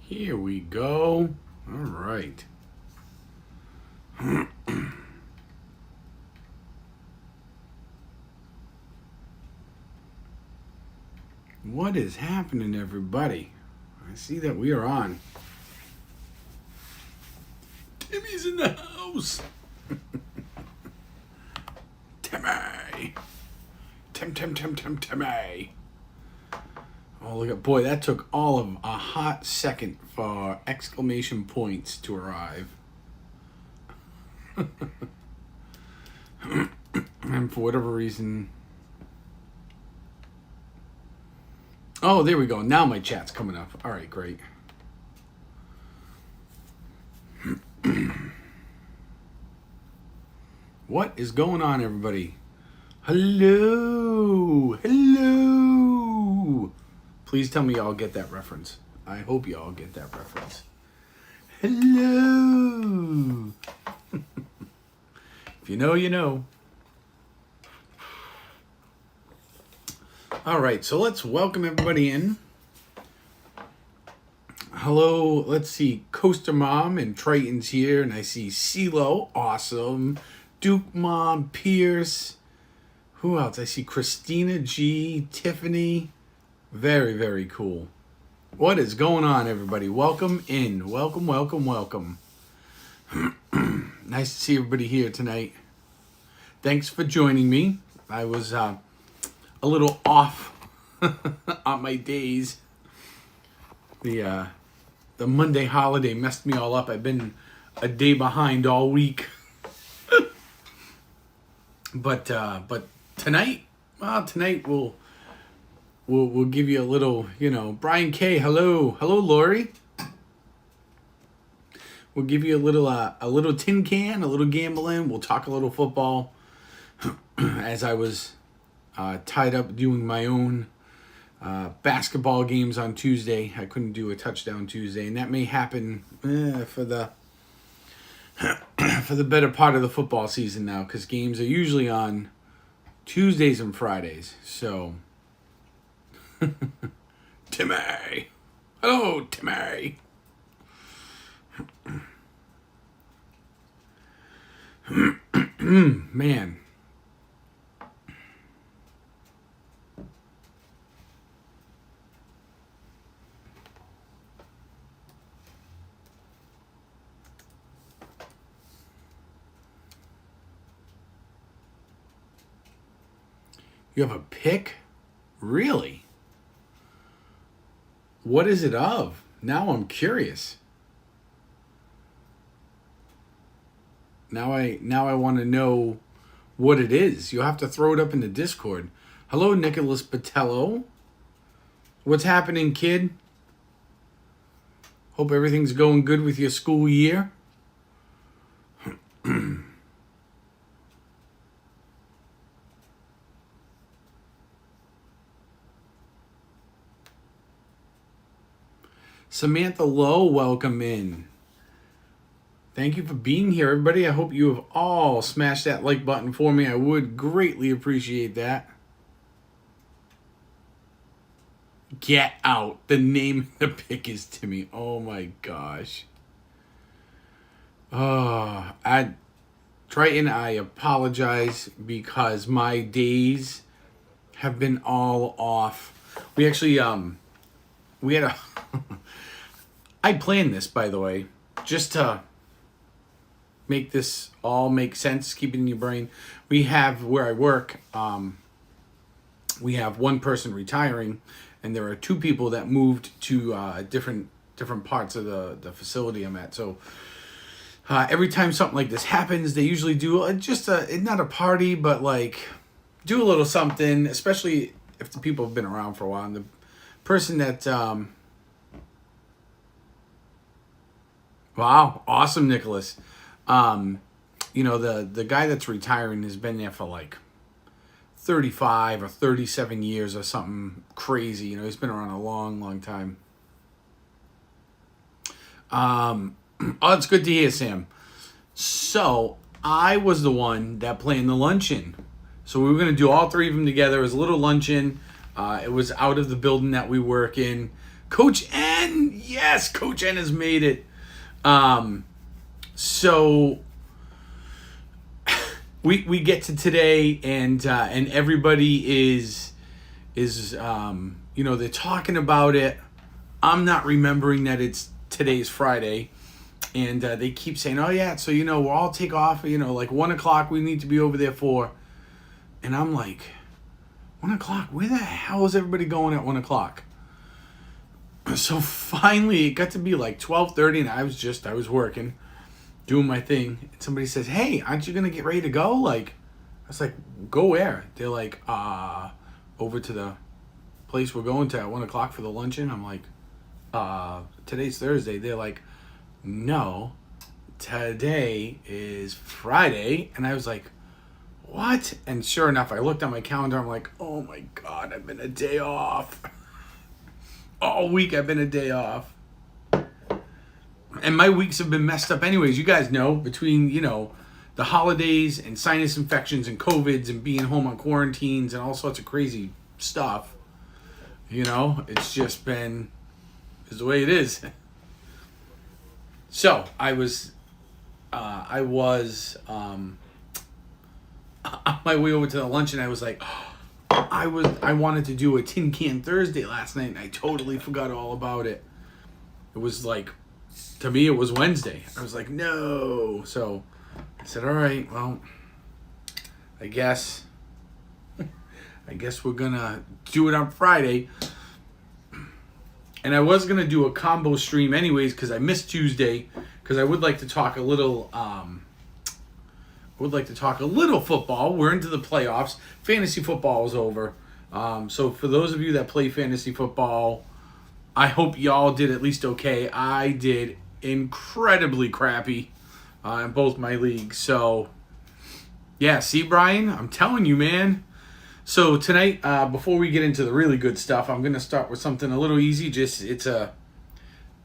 Here we go. All right. What is happening, everybody? I see that we are on. Timmy's in the house. Timmy. Timmy. Oh, look at, boy, that took all of a hot second for exclamation points to arrive. And for whatever reason... Oh, there we go. Now my chat's coming up. All right, great. What is going on, everybody? Hello. Please tell me y'all get that reference. I hope y'all get that reference. Hello. If you know, you know. All right, so let's welcome everybody in. Hello, let's see, Coaster Mom and Triton's here, and I see CeeLo, awesome. Duke Mom, Pierce. Who else? I see Christina G, Tiffany. Very, very cool. What is going on, everybody? Welcome in. Welcome. Nice to see everybody here tonight. Thanks for joining me. I was a little off on my days. The Monday holiday messed me all up. I've been a day behind all week. But tonight, we'll give you a little, Brian K. Hello, Lori. We'll give you a little tin can, a little gambling. We'll talk a little football. As I was tied up doing my own basketball games on Tuesday, I couldn't do a touchdown Tuesday, and that may happen for the better part of the football season now, because games are usually on Tuesdays and Fridays. So, Timmy. Hello, Timmy. Man. You have a pick? Really? What is it of? Now I'm curious. Now I want to know what it is. You'll have to throw it up in the Discord. Hello, Nicholas Patello. What's happening, kid? Hope everything's going good with your school year. Samantha Lowe, welcome in. Thank you for being here, everybody. I hope you have all smashed that like button for me. I would greatly appreciate that. Get out. The name of the pick is Timmy. Oh my gosh. Triton, I apologize because my days have been all off. We actually, we had a... I planned this, by the way, just to make this all make sense, keep it in your brain. We have, where I work, we have one person retiring, and there are two people that moved to different parts of the facility I'm at. So every time something like this happens, they usually do not a party, but like do a little something, especially if the people have been around for a while. And the person that... Wow, awesome, Nicholas. The guy that's retiring has been there for like 35 or 37 years or something crazy. He's been around a long, long time. It's good to hear, Sam. So, I was the one that planned the luncheon. So, we were going to do all three of them together. It was a little luncheon. It was out of the building that we work in. Coach N N! Yes, Coach N has made it. So we get to today, and everybody is they're talking about it. I'm not remembering that it's today's Friday, and they keep saying, "Oh yeah, so we'll all take off. Like 1:00 we need to be over there for," and I'm like, 1:00? Where the hell is everybody going at 1:00? So finally, it got to be like 12:30, and I was working, doing my thing. And somebody says, "Hey, aren't you gonna get ready to go?" Like, I was like, "Go where?" They're like, over to the place we're going to at 1:00 for the luncheon." I'm like, today's Thursday. They're like, "No, today is Friday." And I was like, "What?" And sure enough, I looked at my calendar. I'm like, "Oh my God, I've been a day off." All week I've been a day off. And my weeks have been messed up anyways. You guys know, between, the holidays and sinus infections and COVIDs and being home on quarantines and all sorts of crazy stuff. It's just been, is the way it is. So I was on my way over to the lunch, and I was like, I wanted to do a Tin Can Thursday last night, and I totally forgot all about it. It was like, to me, it was Wednesday. I was like, no. So I said, all right, well, I guess we're gonna do it on Friday. And I was gonna do a combo stream anyways, because I missed Tuesday, because I would like to talk a little football. We're into the playoffs. Fantasy football is over. So for those of you that play fantasy football, I hope y'all did at least okay. I did incredibly crappy in both my leagues. So, yeah, see, Brian? I'm telling you, man. So tonight, before we get into the really good stuff, I'm going to start with something a little easy. It's a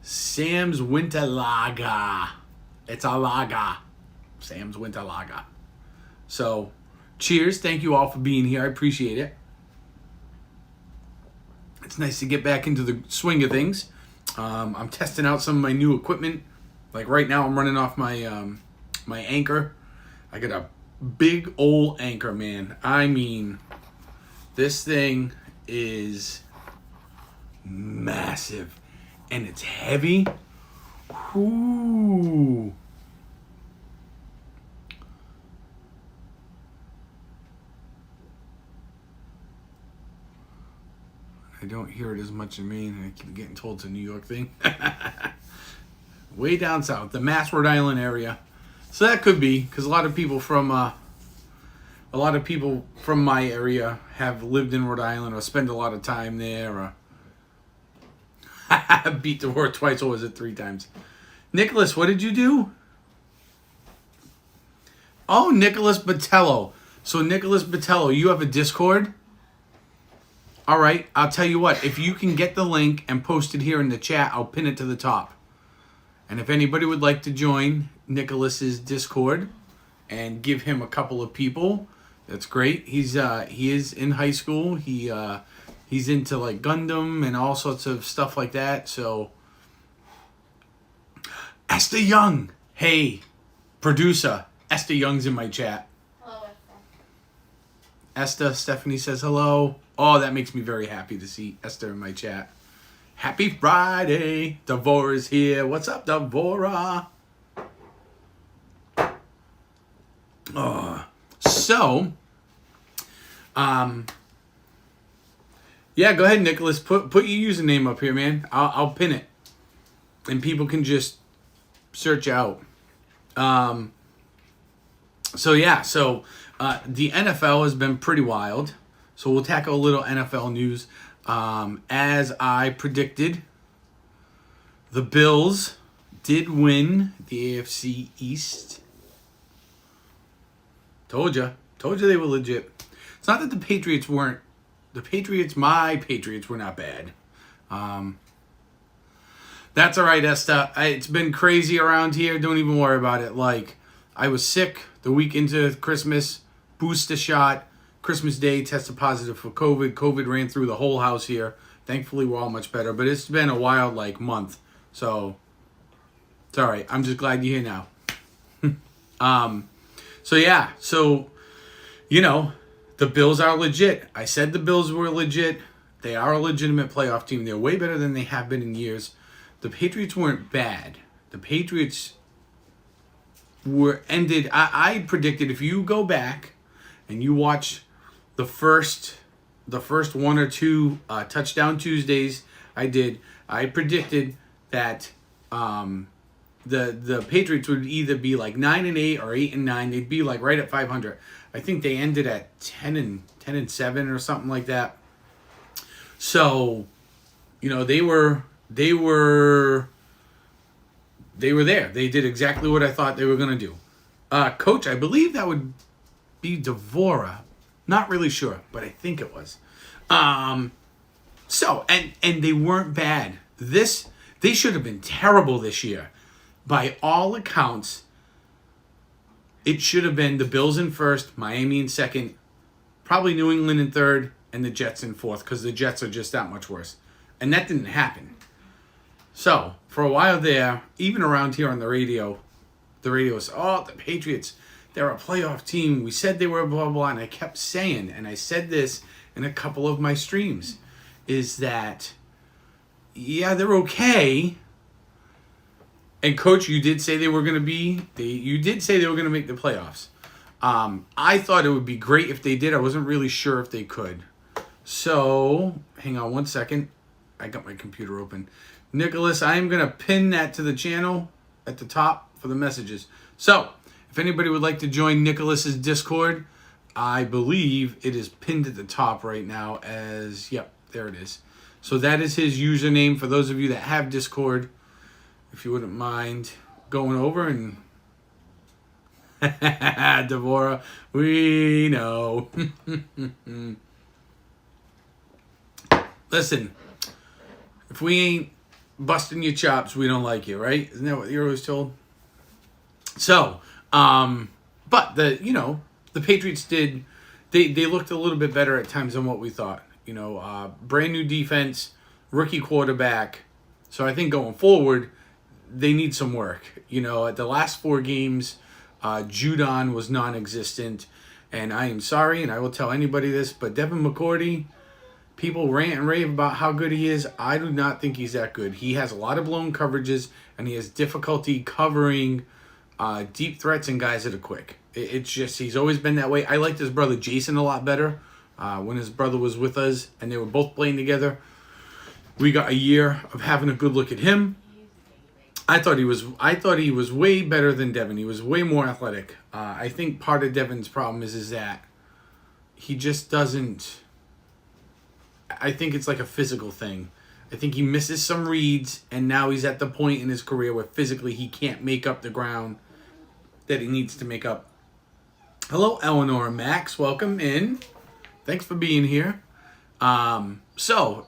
Sam's Winter Lager. It's a lager. Sam's Winter Lager. So, cheers. Thank you all for being here. I appreciate it. It's nice to get back into the swing of things. I'm testing out some of my new equipment. Like right now, I'm running off my my Anchor. I got a big old Anchor, man. I mean, this thing is massive, and it's heavy. Ooh. I don't hear it as much in Maine, and I keep getting told it's a New York thing. Way down south, the Mass, Rhode Island area. So that could be, because a lot of people from my area have lived in Rhode Island or spend a lot of time there. Or beat the word twice, or was it 3 times? Nicholas, what did you do? Oh, Nicholas Botello. So Nicholas Botello, you have a Discord? All right, I'll tell you what. If you can get the link and post it here in the chat, I'll pin it to the top. And if anybody would like to join Nicholas's Discord and give him a couple of people, that's great. He is in high school. He's into like Gundam and all sorts of stuff like that. So Esther Young, hey, producer, Esther Young's in my chat. Hello, Esther, Stephanie says hello. Oh, that makes me very happy to see Esther in my chat. Happy Friday. Devora's here. What's up, Devora? So, yeah, go ahead, Nicholas. Put your username up here, man. I'll pin it. And people can just search out. The NFL has been pretty wild. So we'll tackle a little NFL news. As I predicted, the Bills did win the AFC East. Told you they were legit. It's not that the Patriots weren't. My Patriots were not bad. That's all right, Esther. It's been crazy around here. Don't even worry about it. Like, I was sick the week into Christmas. Booster shot. Christmas Day, tested positive for COVID. COVID ran through the whole house here. Thankfully, we're all much better. But it's been a wild, month. So, it's all right. I'm just glad you're here now. So, yeah. So, the Bills are legit. I said the Bills were legit. They are a legitimate playoff team. They're way better than they have been in years. The Patriots weren't bad. The Patriots ended. I predicted if you go back and you watch the first one or two touchdown Tuesdays I predicted that the Patriots would either be 9-8 or 8-9. They'd be right at 500. I think they ended at 10-7 or something like that. So, they were there. They did exactly what I thought they were going to do. Coach, I believe that would be Devora. Not really sure, but I think it was. So, and they weren't bad. They should have been terrible this year. By all accounts, it should have been the Bills in first, Miami in second, probably New England in third, and the Jets in fourth, because the Jets are just that much worse. And that didn't happen. So, for a while there, even around here on the radio was, the Patriots, they're a playoff team. We said they were blah, blah, blah. And I kept saying, and I said this in a couple of my streams, is that, yeah, they're okay. And Coach, you did say they were going to make the playoffs. I thought it would be great if they did. I wasn't really sure if they could. So, hang on one second. I got my computer open. Nicholas, I am going to pin that to the channel at the top for the messages. So, if anybody would like to join Nicholas's Discord, I believe it is pinned at the top right now as, yep, there it is. So that is his username for those of you that have Discord. If you wouldn't mind going over and... Devora, we know. Listen, if we ain't busting your chops, we don't like you, right? Isn't that what you're always told? So, but the Patriots did, they looked a little bit better at times than what we thought. Brand new defense, rookie quarterback. So I think going forward, they need some work. At the last 4 games, Judon was non-existent. And I am sorry, and I will tell anybody this, but Devin McCourty, people rant and rave about how good he is. I do not think he's that good. He has a lot of blown coverages, and he has difficulty covering deep threats and guys that are quick. It's just, he's always been that way. I liked his brother Jason a lot better when his brother was with us, and they were both playing together. We got a year of having a good look at him. I thought he was way better than Devin. He was way more athletic. I think part of Devin's problem is that he just doesn't... I think it's like a physical thing. I think he misses some reads, and now he's at the point in his career where physically he can't make up the ground that he needs to make up. Hello, Eleanor and Max. Welcome in. Thanks for being here. So,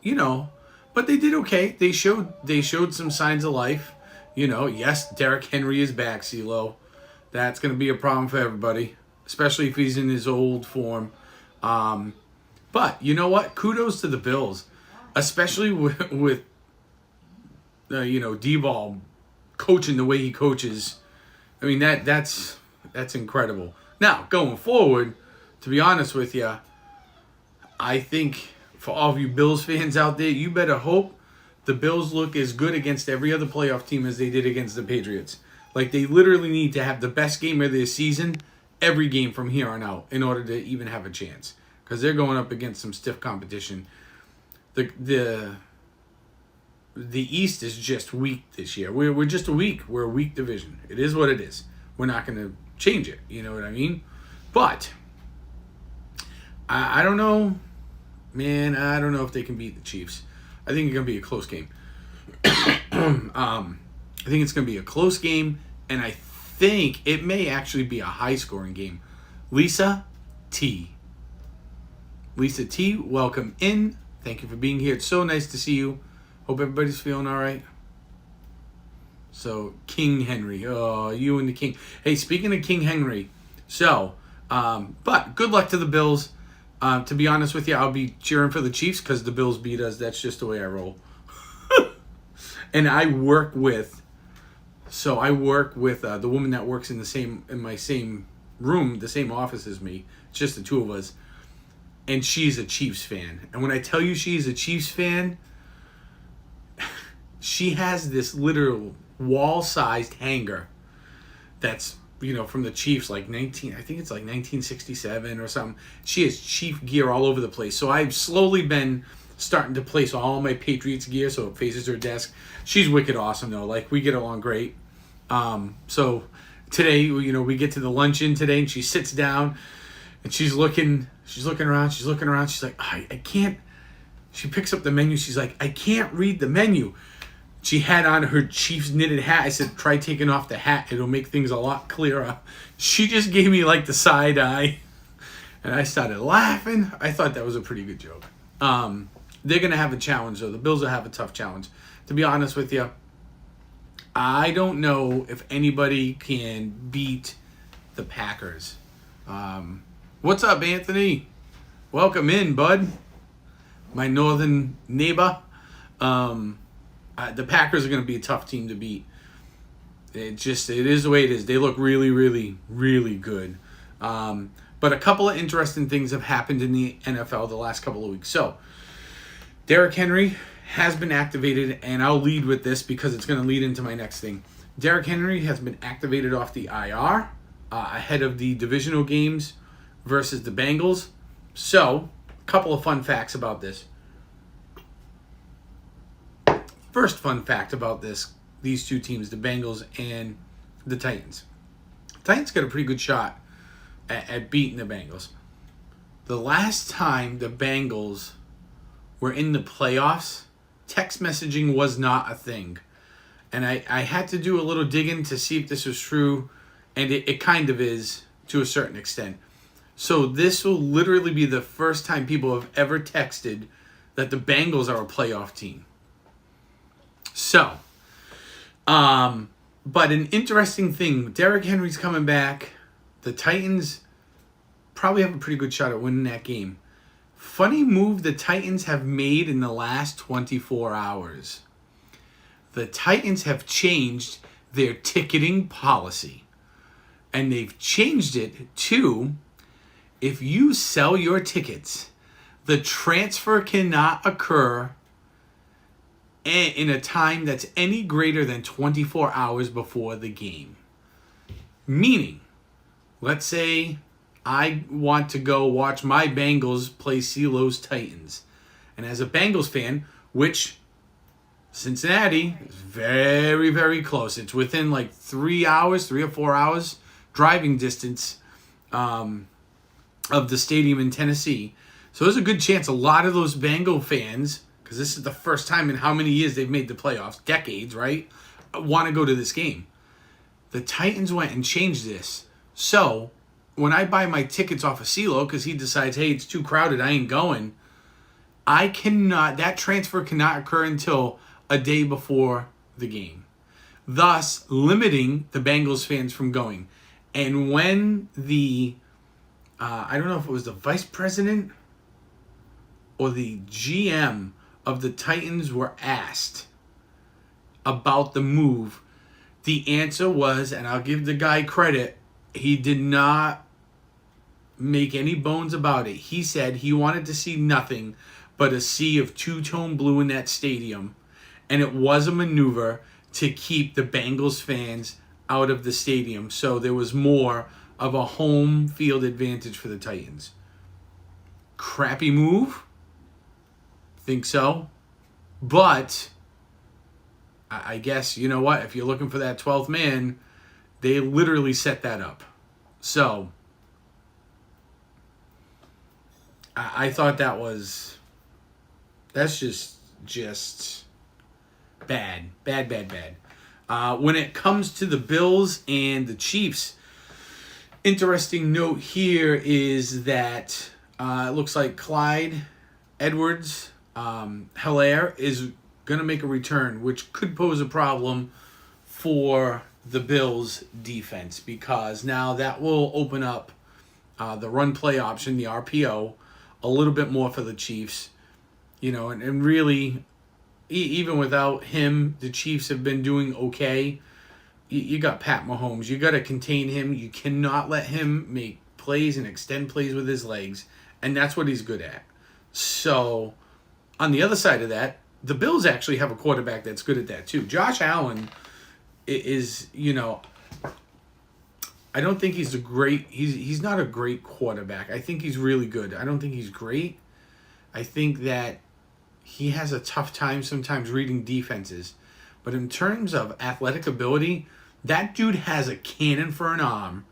but they did okay. They showed some signs of life. Yes, Derrick Henry is back, CeeLo. That's going to be a problem for everybody, especially if he's in his old form. But you know what? Kudos to the Bills, especially with D-Ball coaching the way he coaches. I mean, that's incredible. Now, going forward, to be honest with you, I think for all of you Bills fans out there, you better hope the Bills look as good against every other playoff team as they did against the Patriots. They literally need to have the best game of their season every game from here on out in order to even have a chance. Because they're going up against some stiff competition. The East is just weak this year. We're just we're a weak division. It is what it is. We're not going to change it. You know what I mean? But I don't know. Man, I don't know if they can beat the Chiefs. I think it's going to be a close game. I think it's going to be a close game, and I think it may actually be a high-scoring game. Lisa T, welcome in. Thank you for being here. It's so nice to see you. Hope everybody's feeling all right. So, King Henry. Oh, you and the King. Hey, speaking of King Henry, but good luck to the Bills. To be honest with you, I'll be cheering for the Chiefs because the Bills beat us. That's just the way I roll. And I work with the woman that works in my same room, the same office as me. It's just the two of us, and she's a Chiefs fan. And when I tell you she's a Chiefs fan, she has this literal wall-sized hanger that's from the Chiefs, like I think it's like 1967 or something. She has Chief gear all over the place. So I've slowly been starting to place all my Patriots gear so it faces her desk. She's wicked awesome though. Like, we get along great. So today, we get to the luncheon today, and she sits down and she's looking around. She's like, I can't. She picks up the menu. She's like, I can't read the menu. She had on her Chiefs knitted hat. I said, try taking off the hat. It'll make things a lot clearer. She just gave me like the side eye. And I started laughing. I thought that was a pretty good joke. They're going to have a challenge, though. The Bills will have a tough challenge. To be honest with you, I don't know if anybody can beat the Packers. What's up, Anthony? Welcome in, bud. My northern neighbor. The Packers are going to be a tough team to beat. It is the way it is. They look really, really, really good. But a couple of interesting things have happened in the NFL the last couple of weeks. So, Derrick Henry has been activated, and I'll lead with this because it's going to lead into my next thing. Derrick Henry has been activated off the IR ahead of the divisional games versus the Bengals. So, a couple of fun facts about this. First fun fact about these two teams, the Bengals and the Titans. Titans got a pretty good shot at beating the Bengals. The last time the Bengals were in the playoffs, text messaging was not a thing. And I had to do a little digging to see if this was true, and it kind of is to a certain extent. So this will literally be the first time people have ever texted that the Bengals are a playoff team. So, but an interesting thing, Derrick Henry's coming back. The Titans probably have a pretty good shot at winning that game. Funny move the Titans have made in the last 24 hours. The Titans have changed their ticketing policy. And they've changed it to, if you sell your tickets, the transfer cannot occur in a time that's any greater than 24 hours before the game. Meaning, let's say I want to go watch my Bengals play CeeLo's Titans. And as a Bengals fan, which Cincinnati is very, very close. It's within like 3 or 4 hours driving distance of the stadium in Tennessee. So there's a good chance a lot of those Bengal fans, because this is the first time in how many years they've made the playoffs, decades, right, want to go to this game. The Titans went and changed this. So when I buy my tickets off of CeeLo, because he decides, hey, it's too crowded, I ain't going, that transfer cannot occur until a day before the game, thus limiting the Bengals fans from going. And when I don't know if it was the vice president or the GM of the Titans were asked about the move, the answer was, and I'll give the guy credit, he did not make any bones about it. He said he wanted to see nothing but a sea of two-tone blue in that stadium, and it was a maneuver to keep the Bengals fans out of the stadium, so there was more of a home field advantage for the Titans. Crappy move? Think so? But I guess, you know what, if you're looking for that 12th man, they literally set that up. So I thought that's just bad. When it comes to the Bills and the Chiefs, interesting note here is that it looks like Clyde Edwards-Helaire is going to make a return, which could pose a problem for the Bills' defense, because now that will open up the run play option, the RPO, a little bit more for the Chiefs. And really, even without him, the Chiefs have been doing okay. You got Pat Mahomes. You got to contain him. You cannot let him make plays and extend plays with his legs, and that's what he's good at. So, on the other side of that, the Bills actually have a quarterback that's good at that too. Josh Allen is, I don't think he's he's not a great quarterback. I think he's really good. I don't think he's great. I think that he has a tough time sometimes reading defenses. But in terms of athletic ability, that dude has a cannon for an arm,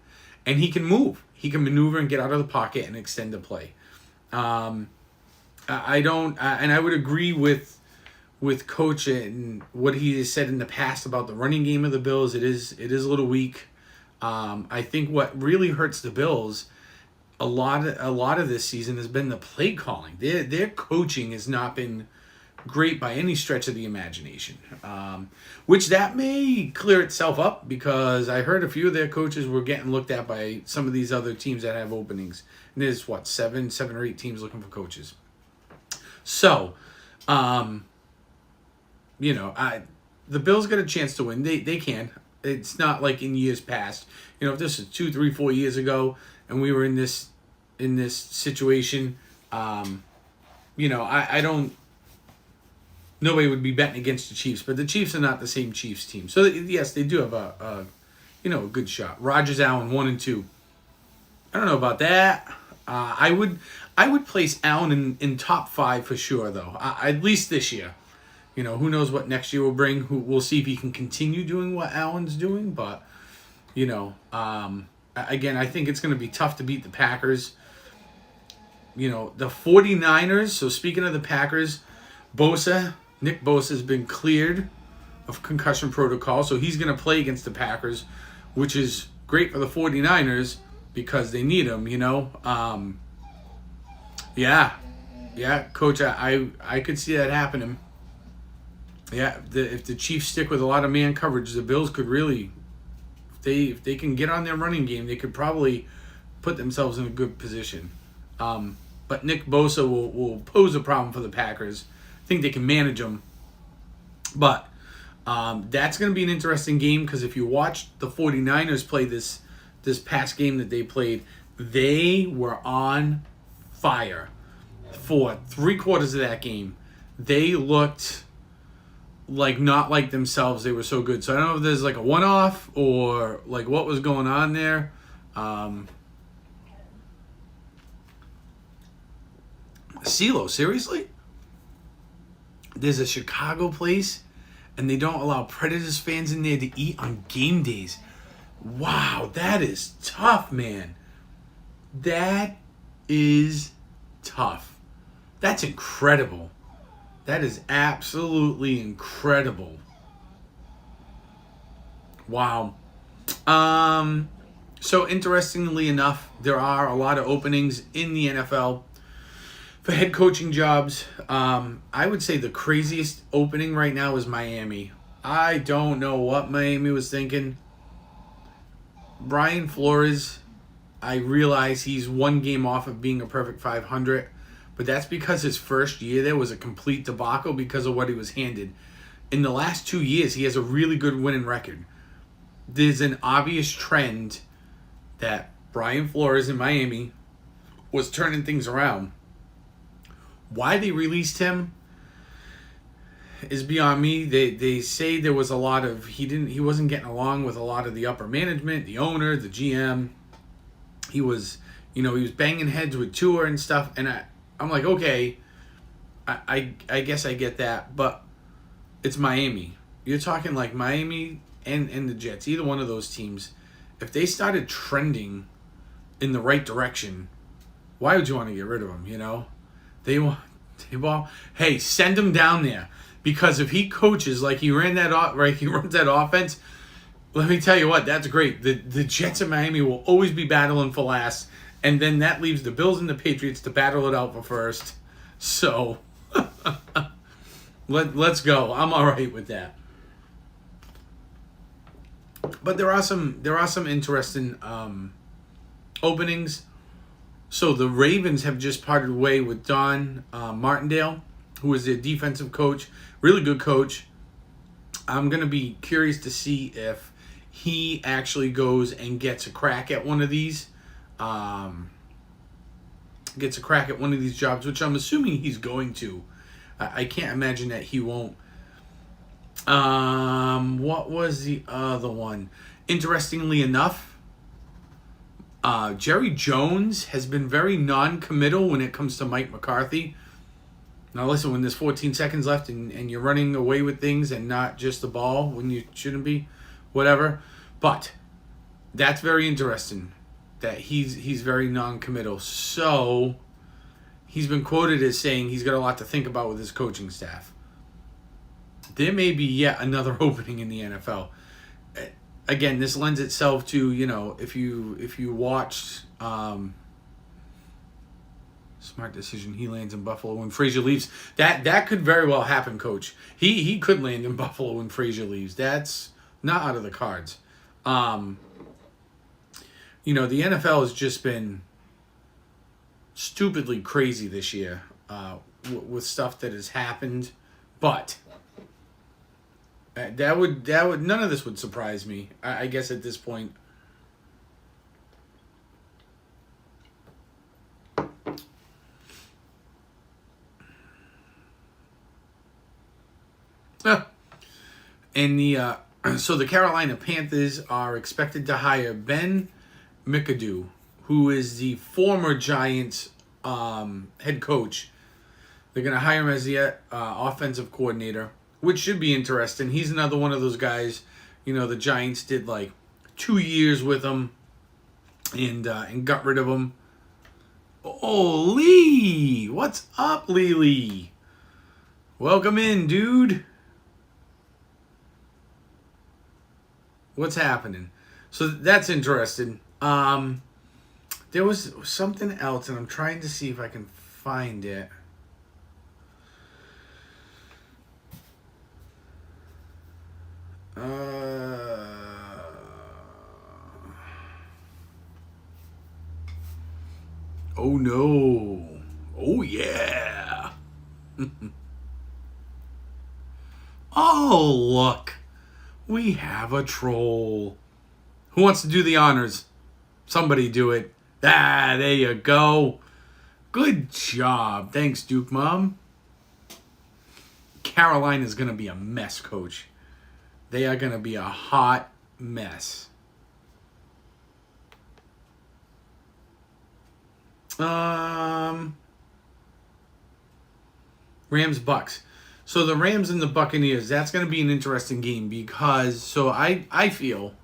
and he can move. He can maneuver and get out of the pocket and extend the play. And I would agree with Coach and what he has said in the past about the running game of the Bills. It is a little weak. I think what really hurts the Bills a lot of this season has been the play calling. Their coaching has not been great by any stretch of the imagination, which that may clear itself up, because I heard a few of their coaches were getting looked at by some of these other teams that have openings. And there's seven or eight teams looking for coaches. So, the Bills got a chance to win. They can. It's not like in years past. If this is 2, 3, 4 years ago and we were in this situation, I don't. Nobody would be betting against the Chiefs, but the Chiefs are not the same Chiefs team. So yes, they do have a good shot. Rodgers, Allen, 1 and 2. I don't know about that. I would place Allen in top 5 for sure, though. At least this year. Who knows what next year will bring. We'll see if he can continue doing what Allen's doing. But, again, I think it's going to be tough to beat the Packers. The 49ers, so speaking of the Packers, Nick Bosa has been cleared of concussion protocol, so he's going to play against the Packers, which is great for the 49ers because they need him, Yeah, Coach, I could see that happening. Yeah, if the Chiefs stick with a lot of man coverage, the Bills could really, if they can get on their running game, they could probably put themselves in a good position. But Nick Bosa will pose a problem for the Packers. I think they can manage them. But that's going to be an interesting game, because if you watch the 49ers play this past game that they played, they were on fire for 3/4 of that game. They looked not like themselves. They were so good. So I don't know if there's like a one-off or like what was going on there. CeeLo, seriously? There's a Chicago place and they don't allow Predators fans in there to eat on game days. Wow, that is tough, man. That is tough. That's incredible. That is absolutely incredible. Wow. So interestingly enough, there are a lot of openings in the NFL for head coaching jobs. I would say the craziest opening right now is Miami. I don't know what Miami was thinking. Brian Flores, I realize he's one game off of being a perfect 500, but that's because his first year there was a complete debacle because of what he was handed. In the last 2 years, he has a really good winning record. There's an obvious trend that Brian Flores in Miami was turning things around. Why they released him is beyond me. They say there was a lot of he wasn't getting along with a lot of the upper management, the owner, the GM. He was banging heads with Tua and stuff, and I'm like, okay, I guess I get that, but it's Miami. You're talking like Miami and the Jets, either one of those teams. If they started trending in the right direction, why would you want to get rid of them? Hey, send him down there, because if he coaches like he runs that offense. Let me tell you what, that's great. The Jets of Miami will always be battling for last, and then that leaves the Bills and the Patriots to battle it out for first. So let's go. I'm all right with that. But there are some interesting openings. So the Ravens have just parted way with Don Martindale, who was their defensive coach. Really good coach. I'm going to be curious to see if he actually goes and gets a crack at one of these. Gets a crack at one of these jobs, which I'm assuming he's going to. I can't imagine that he won't. What was the other one? Interestingly enough, Jerry Jones has been very non-committal when it comes to Mike McCarthy. Now listen, when there's 14 seconds left and you're running away with things and not just the ball when you shouldn't be, whatever. But that's very interesting that he's very non-committal. So he's been quoted as saying he's got a lot to think about with his coaching staff. There may be yet another opening in the NFL. Again, this lends itself to, if you watched Smart Decision, he lands in Buffalo when Frazier leaves. That could very well happen, Coach. He could land in Buffalo when Frazier leaves. That's not out of the cards. The NFL has just been stupidly crazy this year with stuff that has happened, but that would none of this would surprise me. I guess at this point. And so the Carolina Panthers are expected to hire Ben McAdoo, who is the former Giants head coach. They're going to hire him as the offensive coordinator, which should be interesting. He's another one of those guys. The Giants did like 2 years with him and got rid of him. Oh, Lee! What's up, Lee? Welcome in, dude. What's happening? So that's interesting. There was something else, and I'm trying to see if I can find it. Oh no. Oh yeah. Oh look. We have a troll. Who wants to do the honors? Somebody do it. There you go. Good job. Thanks, Duke Mom. Carolina's going to be a mess, Coach. They are going to be a hot mess. Rams Bucks. So the Rams and the Buccaneers, that's going to be an interesting game because I feel,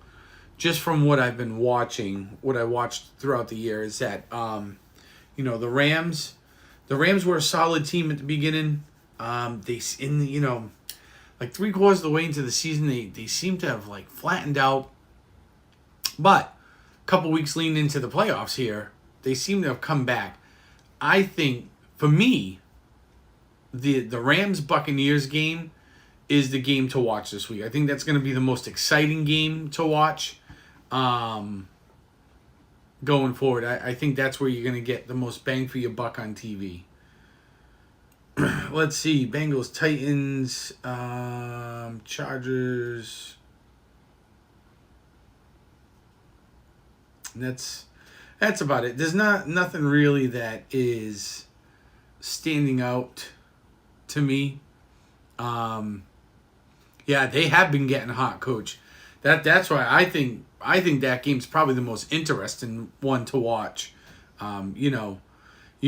just from what I've been watching, what I watched throughout the year, is that the Rams were a solid team at the beginning. Like 3/4 of the way into the season, they seem to have like flattened out. But a couple weeks leading into the playoffs here, they seem to have come back. I think, for me, the Rams Buccaneers game is the game to watch this week. I think that's going to be the most exciting game to watch going forward. I think that's where you're going to get the most bang for your buck on TV. Let's see. Bengals, Titans, Chargers. That's about it. There's nothing really that is standing out to me. Yeah, they have been getting hot, Coach. That's why I think that game's probably the most interesting one to watch. You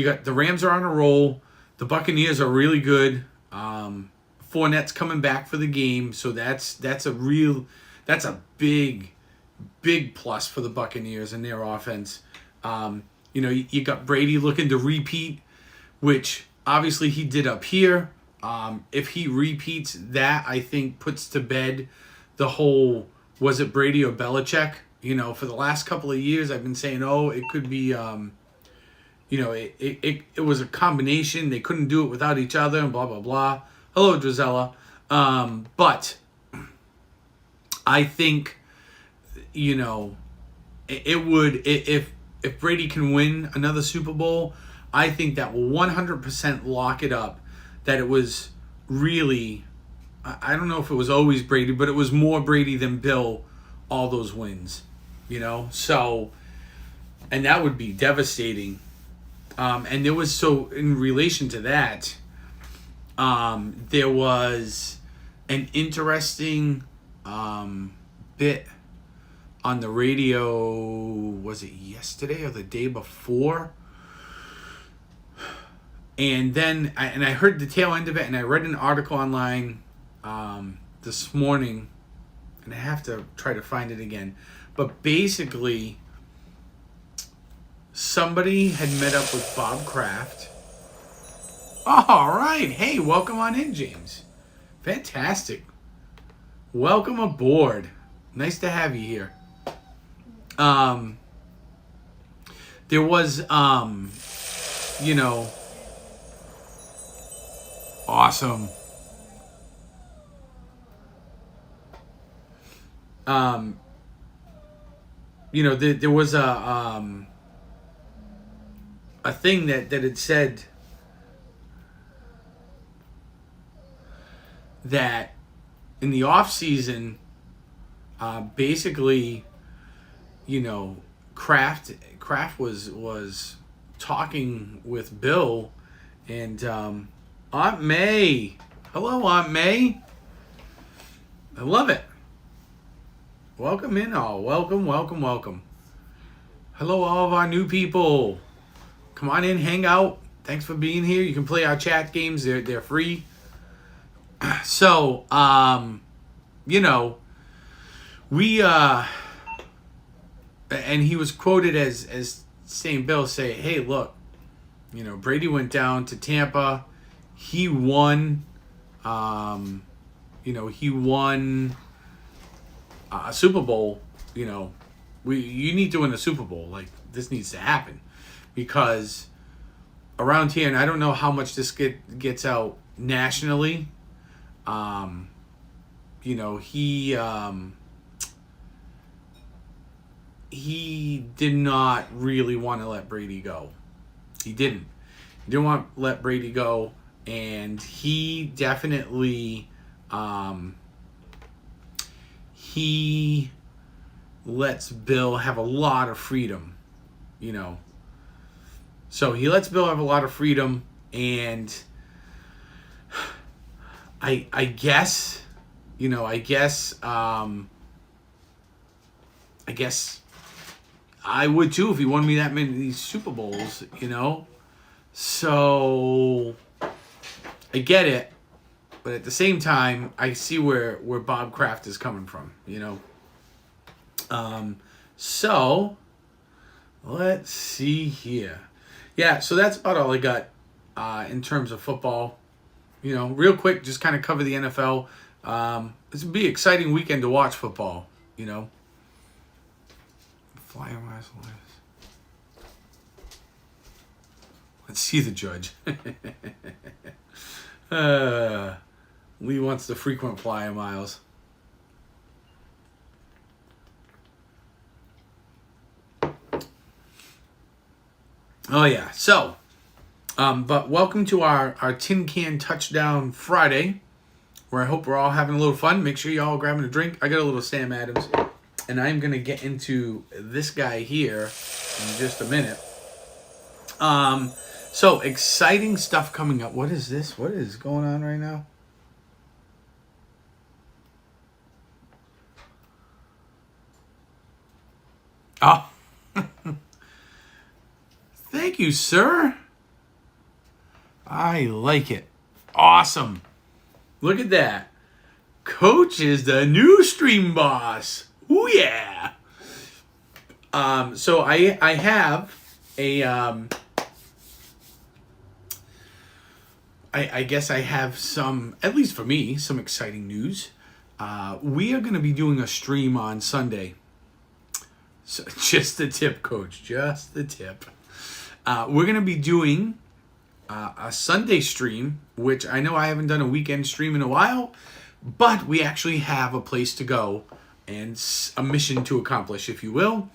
got the Rams are on a roll. The Buccaneers are really good. Fournette's coming back for the game, so that's a big plus for the Buccaneers and their offense. You got Brady looking to repeat, which obviously he did up here. If he repeats that, I think puts to bed the whole, was it Brady or Belichick? For the last couple of years, I've been saying, it could be, it was a combination. They couldn't do it without each other and blah, blah, blah. Hello, Drizella. But I think, it would, if if Brady can win another Super Bowl, I think that will 100% lock it up. That it was really, I don't know if it was always Brady, but it was more Brady than Bill, all those wins, So, and that would be devastating. And there was, so in relation to that, there was an interesting bit on the radio, was it yesterday or the day before? And then, I heard the tail end of it, and I read an article online this morning, and I have to try to find it again. But basically, somebody had met up with Bob Kraft. All right. Hey, welcome on in, James. Fantastic. Welcome aboard. Nice to have you here. There was, awesome. There was a thing that had said that in the off season, basically, Kraft was talking with Bill and Aunt May. Hello, Aunt May. I love it. Welcome in all. Welcome. Hello, all of our new people. Come on in, hang out. Thanks for being here. You can play our chat games. They're free. So, we and he was quoted as saying, Bill say, hey, look, Brady went down to Tampa. He won. He won a Super Bowl. You need to win a Super Bowl. Like, this needs to happen, because around here, and I don't know how much this gets out nationally. He did not really want to let Brady go. He didn't want to let Brady go, and he definitely he lets Bill have a lot of freedom, So he lets Bill have a lot of freedom, and I guess I would too if he won me that many of these Super Bowls, So I get it, but at the same time, I see where Bob Kraft is coming from, So let's see here. Yeah, so that's about all I got in terms of football. Real quick, just kind of cover the NFL. This would be an exciting weekend to watch football, Fly on my lives. Let's see the judge. Lee wants the frequent flyer miles. Oh yeah, so but welcome to our Tin Can Touchdown Friday, where I hope we're all having a little fun. Make sure you're all grabbing a drink. I got a little Sam Adams, and I'm going to get into this guy here in just a minute. So exciting stuff coming up. What is this? What is going on right now? Oh. Thank you, sir. I like it. Awesome. Look at that. Coach is the new stream boss. Ooh, yeah. So I have a I guess I have some, at least for me, some exciting news. We are going to be doing a stream on Sunday. So just the tip, Coach. Just the tip. We're going to be doing a Sunday stream, which I know I haven't done a weekend stream in a while, but we actually have a place to go and a mission to accomplish, if you will.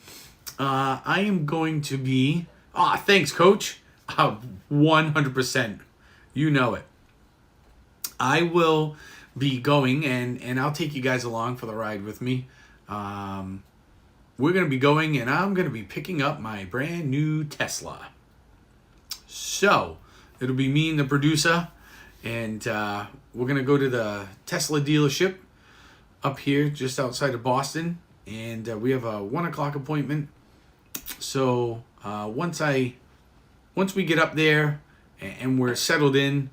I am going to be. Thanks, Coach. 100%. You know it. I will be going, and I'll take you guys along for the ride with me. We're going to be going, and I'm going to be picking up my brand new Tesla. So, it'll be me and the producer, and we're going to go to the Tesla dealership up here just outside of Boston, and we have a 1 o'clock appointment. So, once we get up there and we're settled in,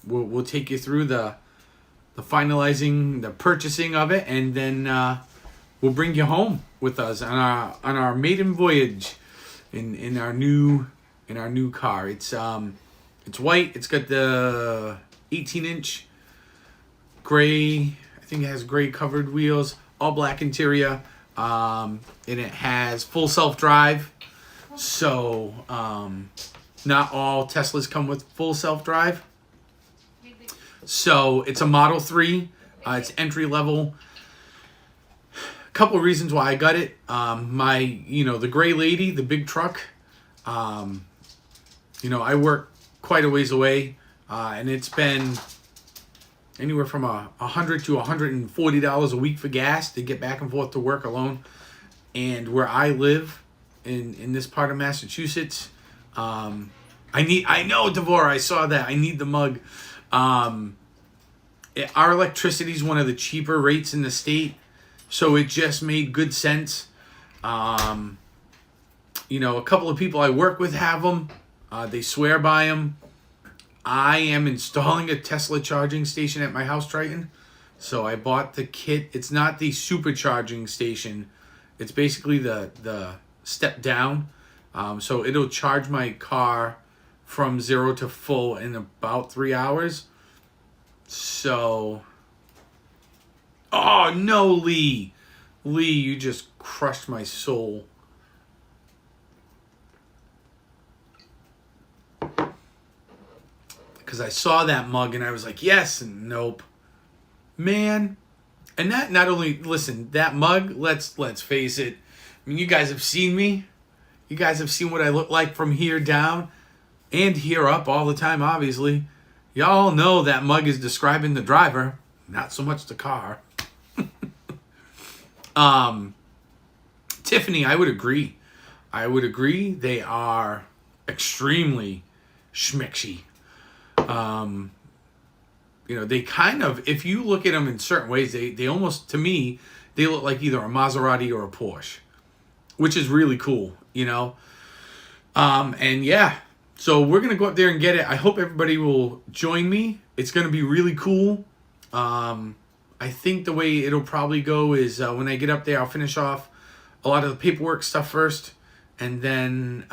we'll take you through the finalizing, the purchasing of it, and then we'll bring you home with us on our maiden voyage in our new car. It's white. It's got the 18-inch gray. I think it has gray covered wheels, all black interior, and it has full self-drive. So not all Teslas come with full self-drive. So it's a Model 3. It's entry level. A couple of reasons why I got it. The gray lady, the big truck. I work quite a ways away, and it's been anywhere from $100 to $140 a week for gas to get back and forth to work alone. And where I live in this part of Massachusetts, I know, Devora, I saw that. I need the mug. Our electricity is one of the cheaper rates in the state, so it just made good sense. A couple of people I work with have them. They swear by them. I am installing a Tesla charging station at my house, Triton. So I bought the kit. It's not the supercharging station. It's basically the step down. So it'll charge my car from 0 to full in about 3 hours. So, oh no, Lee, you just crushed my soul. Because I saw that mug and I was like, yes, and nope, man. And that not only, listen, that mug. Let's face it. I mean, you guys have seen me. You guys have seen what I look like from here down and here up all the time, obviously. Y'all know that mug is describing the driver, not so much the car. Tiffany, I would agree. They are extremely schmicksy. They kind of, if you look at them in certain ways, they almost, to me, they look like either a Maserati or a Porsche, which is really cool, And yeah. So we're going to go up there and get it. I hope everybody will join me. It's going to be really cool. I think the way it'll probably go is when I get up there, I'll finish off a lot of the paperwork stuff first. And then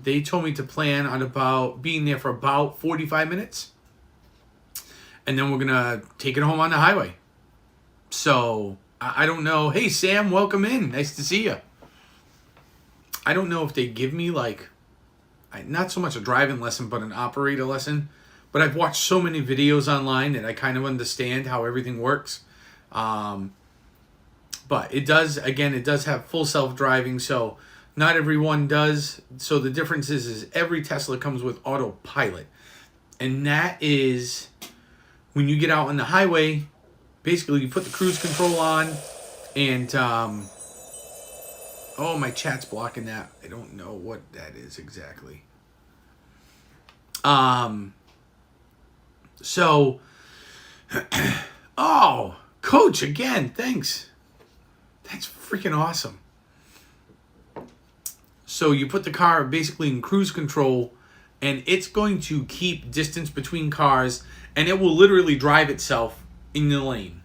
they told me to plan on about being there for about 45 minutes. And then we're going to take it home on the highway. So I don't know. Hey, Sam, welcome in. Nice to see you. I don't know if they give me not so much a driving lesson, but an operator lesson. But I've watched so many videos online that I kind of understand how everything works. But it does have full self-driving, so not everyone does. So the difference is every Tesla comes with autopilot. And that is when you get out on the highway, basically you put the cruise control on and oh, my chat's blocking that. I don't know what that is exactly. So, oh, Coach, again, thanks. That's freaking awesome. So you put the car basically in cruise control, and it's going to keep distance between cars, and it will literally drive itself in the lane.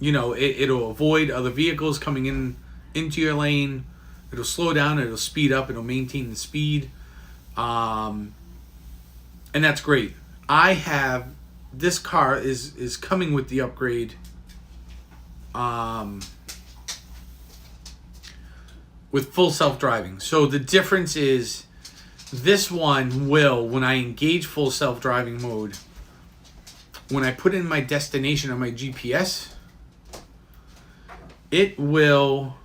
It'll avoid other vehicles coming into your lane. It'll slow down, it'll speed up, it'll maintain the speed. And that's great. This car is coming with the upgrade with full self-driving. So the difference is this one will, when I engage full self-driving mode, when I put in my destination on my GPS, it will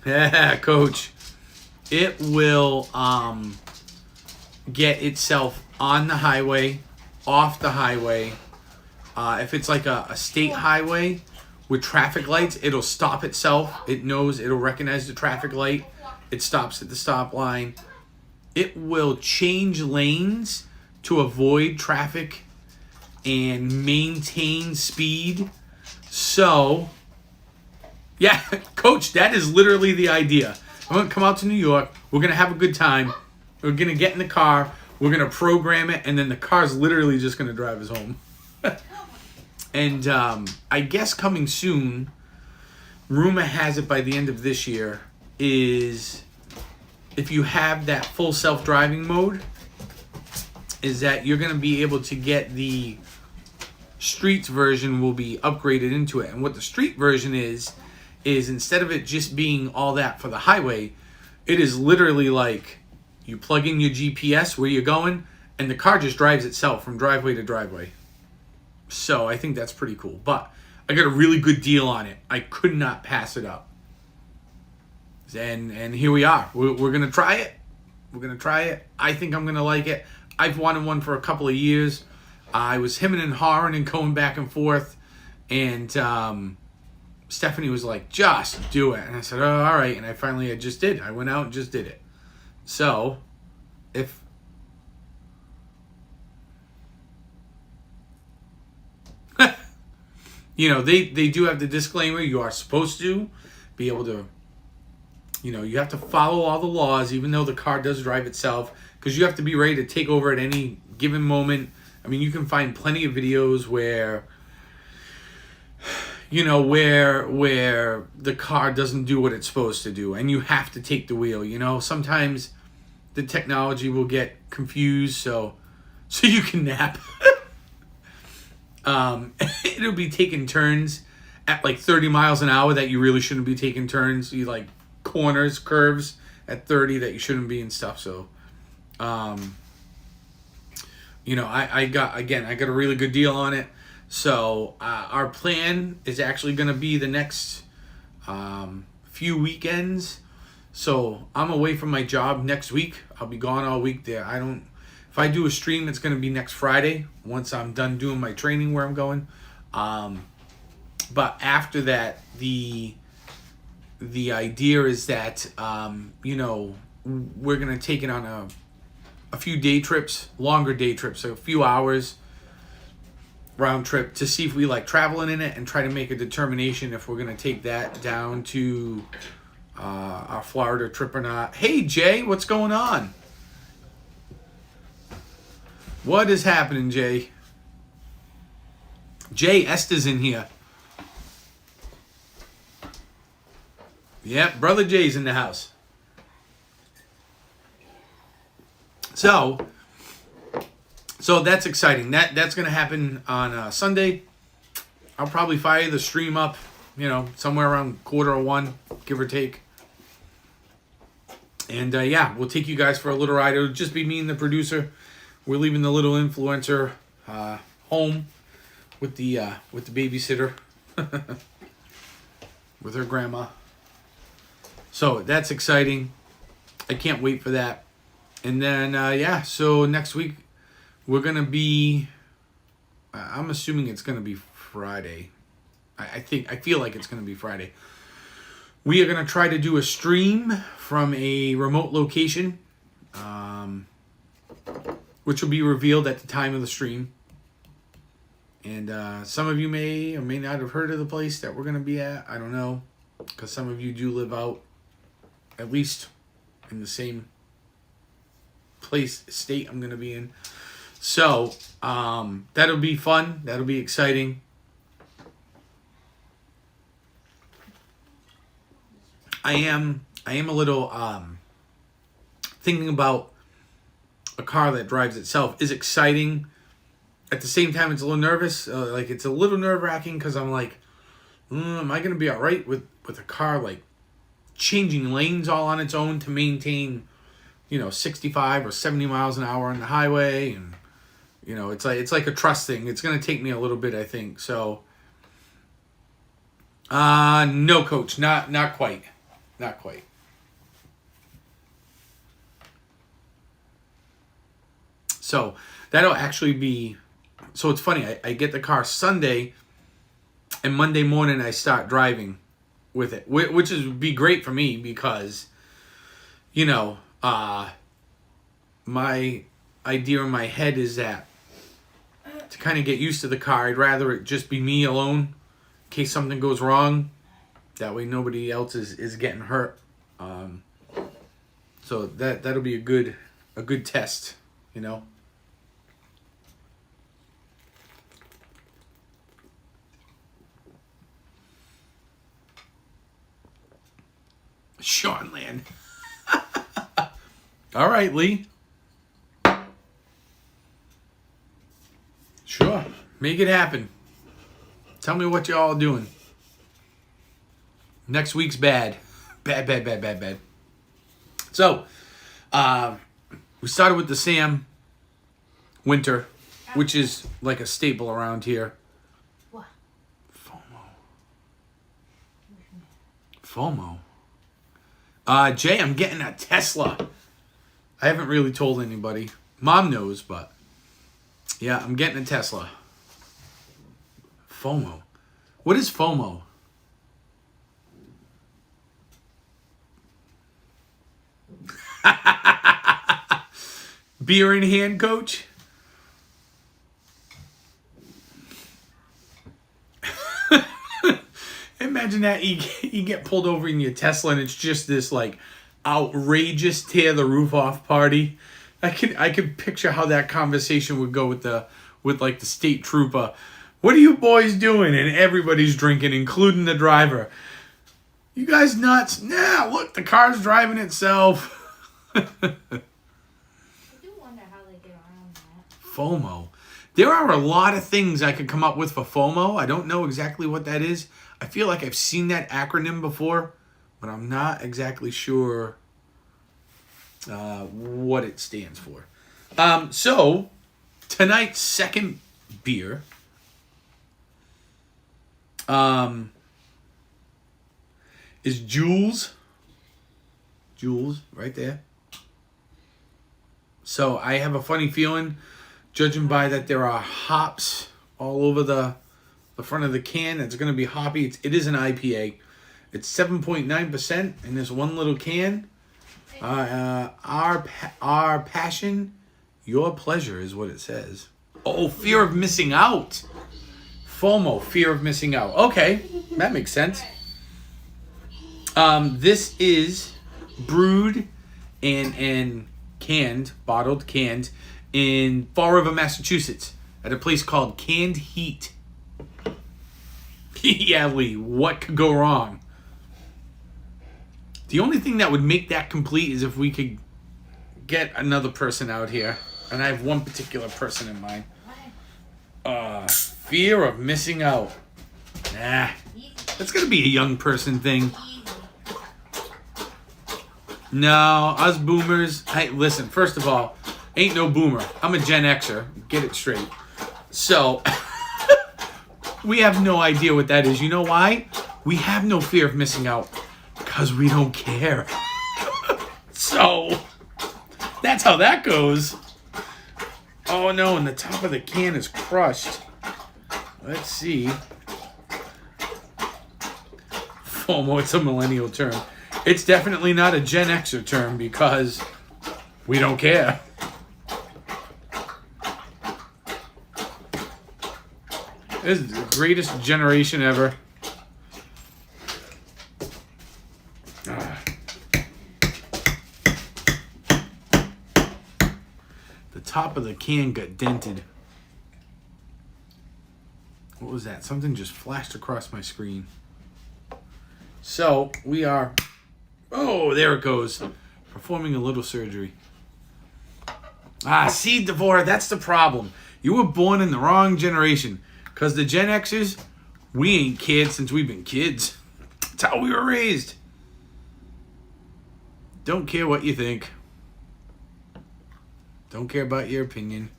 Yeah, coach. It will get itself on the highway, off the highway. If it's like a state highway with traffic lights, it'll stop itself. It knows, it'll recognize the traffic light. It stops at the stop line. It will change lanes to avoid traffic and maintain speed. So, yeah, coach, that is literally the idea. I'm going to come out to New York. We're going to have a good time. We're going to get in the car. We're going to program it. And then the car's literally just going to drive us home. And I guess coming soon, rumor has it by the end of this year, is if you have that full self-driving mode, is that you're going to be able to get the streets version will be upgraded into it. And what the street version is instead of it just being all that for the highway, it is literally like you plug in your GPS where you're going, and the car just drives itself from driveway to driveway. So I think that's pretty cool. But I got a really good deal on it. I could not pass it up. And here we are. We're going to try it. We're going to try it. I think I'm going to like it. I've wanted one for a couple of years. I was hemming and hawing and going back and forth. And Stephanie was like, just do it. And I said, oh, all right. And I just did. I went out and just did it. So if... You know, they do have the disclaimer, you are supposed to be able to, you know, you have to follow all the laws, even though the car does drive itself, because you have to be ready to take over at any given moment. I mean, you can find plenty of videos where, you know, where the car doesn't do what it's supposed to do, and you have to take the wheel, you know. Sometimes the technology will get confused, so you can nap. It'll be taking turns at like 30 miles an hour that you really shouldn't be taking turns. You like corners, curves at 30 that you shouldn't be and stuff. So, you know, I got a really good deal on it. So our plan is actually going to be the next few weekends. So I'm away from my job next week. I'll be gone all week there. If I do a stream, it's going to be next Friday once I'm done doing my training where I'm going. But after that, the idea is that, you know, we're going to take it on a few day trips, longer day trips, so a few hours round trip to see if we like traveling in it and try to make a determination if we're going to take that down to our Florida trip or not. Hey, Jay, what's going on? What is happening, Jay? Jay Esther's in here. Yep, brother Jay's in the house. So that's exciting. That's going to happen on Sunday. I'll probably fire the stream up, you know, somewhere around 12:45, give or take. And yeah, we'll take you guys for a little ride. It'll just be me and the producer. We're leaving the little influencer home with the babysitter, with her grandma. So that's exciting. I can't wait for that. And then yeah, so next week we're gonna be. I'm assuming it's gonna be Friday. I feel like it's gonna be Friday. We are gonna try to do a stream from a remote location. Which will be revealed at the time of the stream. And some of you may or may not have heard of the place that we're going to be at. I don't know. Because some of you do live out, at least in the same state I'm going to be in. So, that'll be fun. That'll be exciting. I am a little thinking about a car that drives itself is exciting. At the same time, it's a little nervous. Like it's a little nerve-wracking because I'm like, am I going to be all right with a car like changing lanes all on its own to maintain, you know, 65 or 70 miles an hour on the highway? And you know, it's like a trust thing. It's going to take me a little bit, I think. So, no, coach, not quite. Not quite. So that'll actually be... So it's funny. I get the car Sunday, and Monday morning I start driving with it, which would be great for me because, you know, my idea in my head is that to kind of get used to the car, I'd rather it just be me alone in case something goes wrong. That way nobody else is getting hurt. So that'll be a good test, you know. Sean Land. All right, Lee. Sure. Make it happen. Tell me what y'all doing. Next week's bad. Bad. So, we started with the Sam Winter, which is like a staple around here. What? FOMO. Jay, I'm getting a Tesla. I haven't really told anybody. Mom knows, but yeah, I'm getting a Tesla. FOMO. What is FOMO? Beer in hand, coach? Imagine that you get pulled over in your Tesla and it's just this like outrageous tear the roof off party. I could picture how that conversation would go with like the state trooper. What are you boys doing? And everybody's drinking, including the driver. You guys nuts? Nah, look, the car's driving itself. I do wonder how they get around that. FOMO. There are a lot of things I could come up with for FOMO. I don't know exactly what that is. I feel like I've seen that acronym before, but I'm not exactly sure what it stands for. So, tonight's second beer is Jules. Jules, right there. So, I have a funny feeling, judging by that there are hops all over the front of the can. It's going to be hoppy. It is an IPA. It's 7.9% in this one little can. Our passion, your pleasure is what it says. Oh, fear of missing out. FOMO, fear of missing out. Okay, that makes sense. This is brewed and bottled canned in Fall River, Massachusetts at a place called Canned Heat. Yeah, Lee, what could go wrong? The only thing that would make that complete is if we could get another person out here. And I have one particular person in mind. Fear of missing out. Nah, that's going to be a young person thing. No, us boomers. Hey, listen, first of all, ain't no boomer. I'm a Gen Xer. Get it straight. So... we have no idea what that is. You know why? We have no fear of missing out because we don't care. So, that's how that goes. Oh no, and the top of the can is crushed. Let's see. FOMO, it's a millennial term. It's definitely not a Gen Xer term because we don't care. This is the greatest generation ever. The top of the can got dented. What was that? Something just flashed across my screen. So, we are... Oh, there it goes. Performing a little surgery. See, Devora, that's the problem. You were born in the wrong generation. Because the Gen Xers, we ain't kids since we've been kids. That's how we were raised. Don't care what you think. Don't care about your opinion.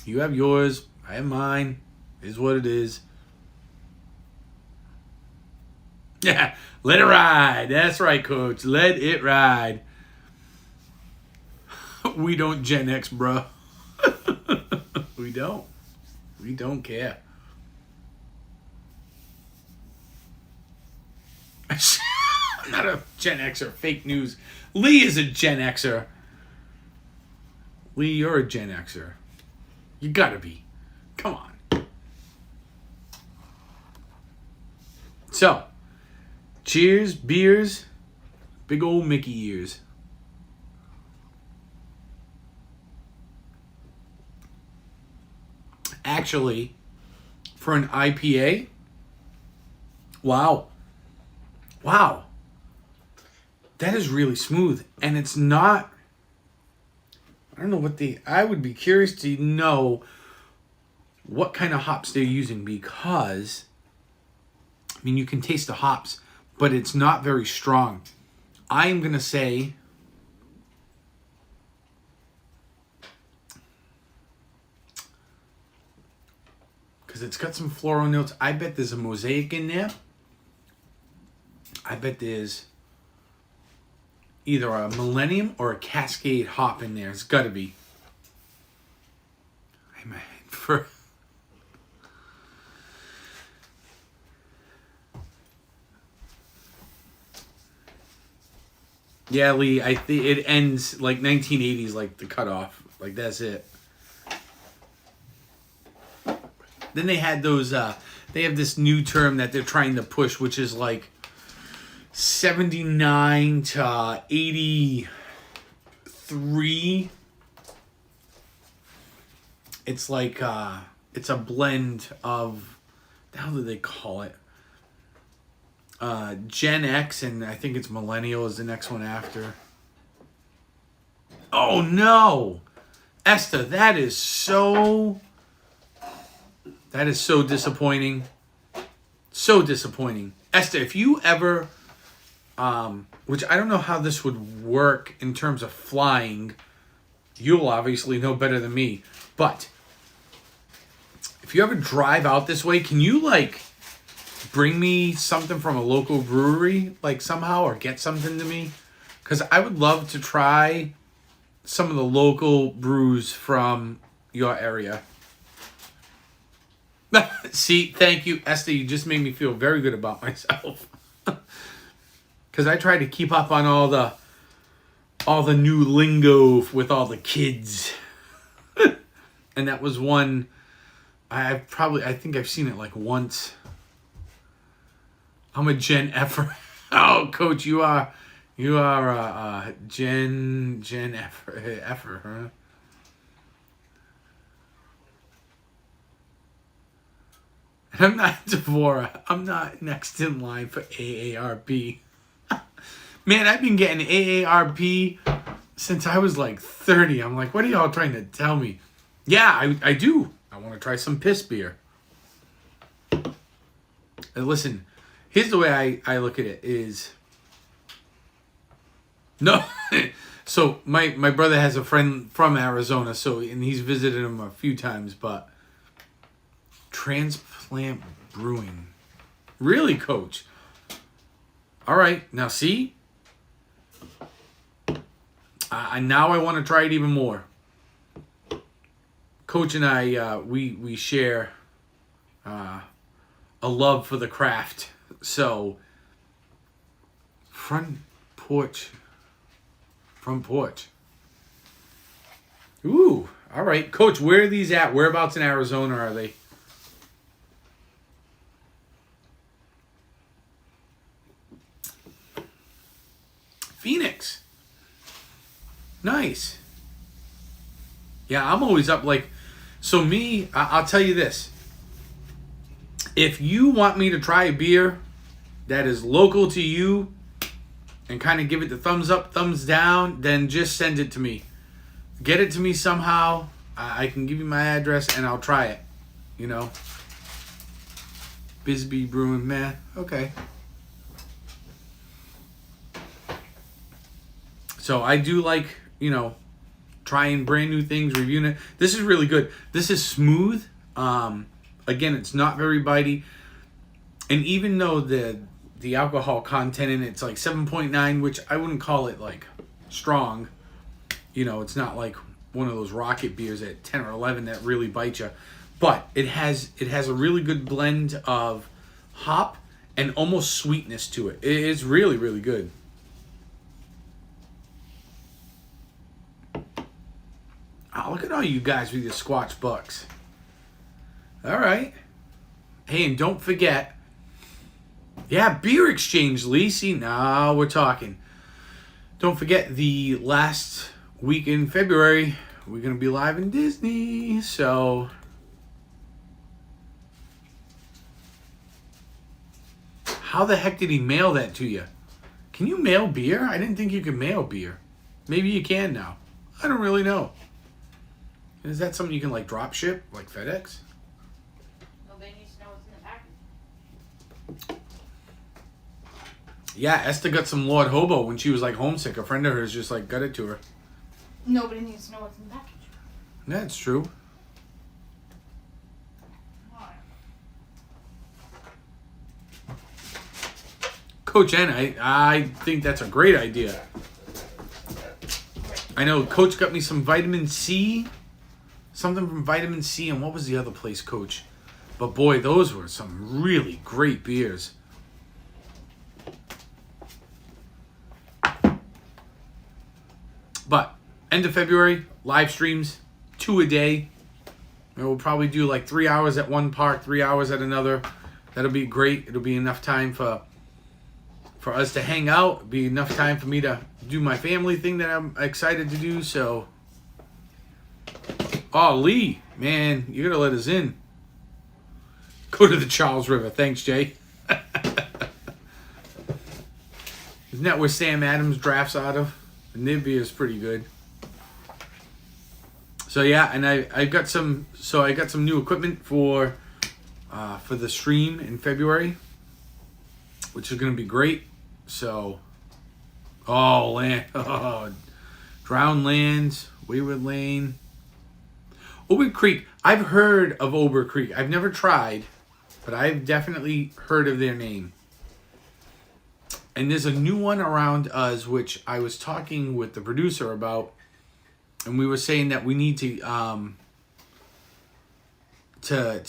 You have yours. I have mine. It is what it is. Yeah, let it ride. That's right, Coach. Let it ride. We don't Gen X, bro. We don't. We don't care. I'm not a Gen Xer. Fake news. Lee is a Gen Xer. Lee, you're a Gen Xer. You gotta be. Come on. So, cheers, beers, big old Mickey ears. Actually, for an IPA, wow. Wow. That is really smooth. And it's not, I don't know what I would be curious to know what kind of hops they're using, because, I mean, you can taste the hops, but it's not very strong. I am going to say, because it's got some floral notes, I bet there's a mosaic in there. I bet there's either a Millennium or a Cascade hop in there. It's got to be. I'm ahead for. Yeah, Lee, I think it ends like 1980s, like the cutoff. Like, that's it. Then they had those, they have this new term that they're trying to push, which is like 79 to 83. It's like, it's a blend of, how do they call it? Gen X, and I think it's Millennial is the next one after. Oh no! Esther, that is so disappointing. So disappointing. Esther, if you ever, which I don't know how this would work in terms of flying, you'll obviously know better than me, but if you ever drive out this way, can you like bring me something from a local brewery, like somehow, or get something to me? Because I would love to try some of the local brews from your area. See, thank you, Esther. You just made me feel very good about myself. Because I try to keep up on all the new lingo with all the kids. And that was one I think I've seen it like once. I'm a Gen Effer. Oh, Coach, you are Gen Effer, huh? I'm not Devora. I'm not next in line for AARP. Man, I've been getting AARP since I was like 30. I'm like, what are y'all trying to tell me? Yeah, I do. I want to try some piss beer. Listen, here's the way I look at it is... No. So my brother has a friend from Arizona, and he's visited him a few times, but Transplant Brewing. Really, Coach? All right, now see? Now I want to try it even more. Coach and I, we share a love for the craft. So, front porch. Ooh, all right. Coach, where are these at? Whereabouts in Arizona are they? Phoenix. Nice. Yeah, I'm always up like... So me, I'll tell you this. If you want me to try a beer that is local to you and kind of give it the thumbs up, thumbs down, then just send it to me. Get it to me somehow. I can give you my address and I'll try it. You know? Bisbee Brewing, man. Okay. So I do like, trying brand new things, reviewing it. This is really good. This is smooth. Again, it's not very bitey. And even though the the alcohol content in it. It's like 7.9, which I wouldn't call it like strong. You know, it's not like one of those rocket beers at 10 or 11 that really bite you. But it has a really good blend of hop and almost sweetness to it. It's really, really good. Oh, look at all you guys with your Squatch Bucks. All right. Hey, and don't forget. Yeah, beer exchange, Lacey. Now we're talking. Don't forget the last week in February, we're going to be live in Disney. So, how the heck did he mail that to you? Can you mail beer? I didn't think you could mail beer. Maybe you can now. I don't really know. Is that something you can like drop ship, like FedEx? Nobody needs to know what's in the package. Yeah, Esther got some Lord Hobo when she was like homesick. A friend of hers just like got it to her. Nobody needs to know what's in the package. That's true. Why? Coach N, I think that's a great idea. I know Coach got me some vitamin C. Something from Vitamin C, and what was the other place, Coach? But boy, those were some really great beers. But end of February, live streams, 2 a day. And we'll probably do like 3 hours at one park, 3 hours at another. That'll be great. It'll be enough time for us to hang out. It'll be enough time for me to do my family thing that I'm excited to do. So, oh, Lee, man, you gotta let us in. Go to the Charles River. Thanks, Jay. Isn't that where Sam Adams drafts out of? And their beer is pretty good. So yeah, and I got some new equipment for the stream in February, which is gonna be great. So, Drowned Lands, Wayward Lane, Ober Creek. I've heard of Ober Creek. I've never tried, but I've definitely heard of their name. And there's a new one around us, which I was talking with the producer about, and we were saying that we need to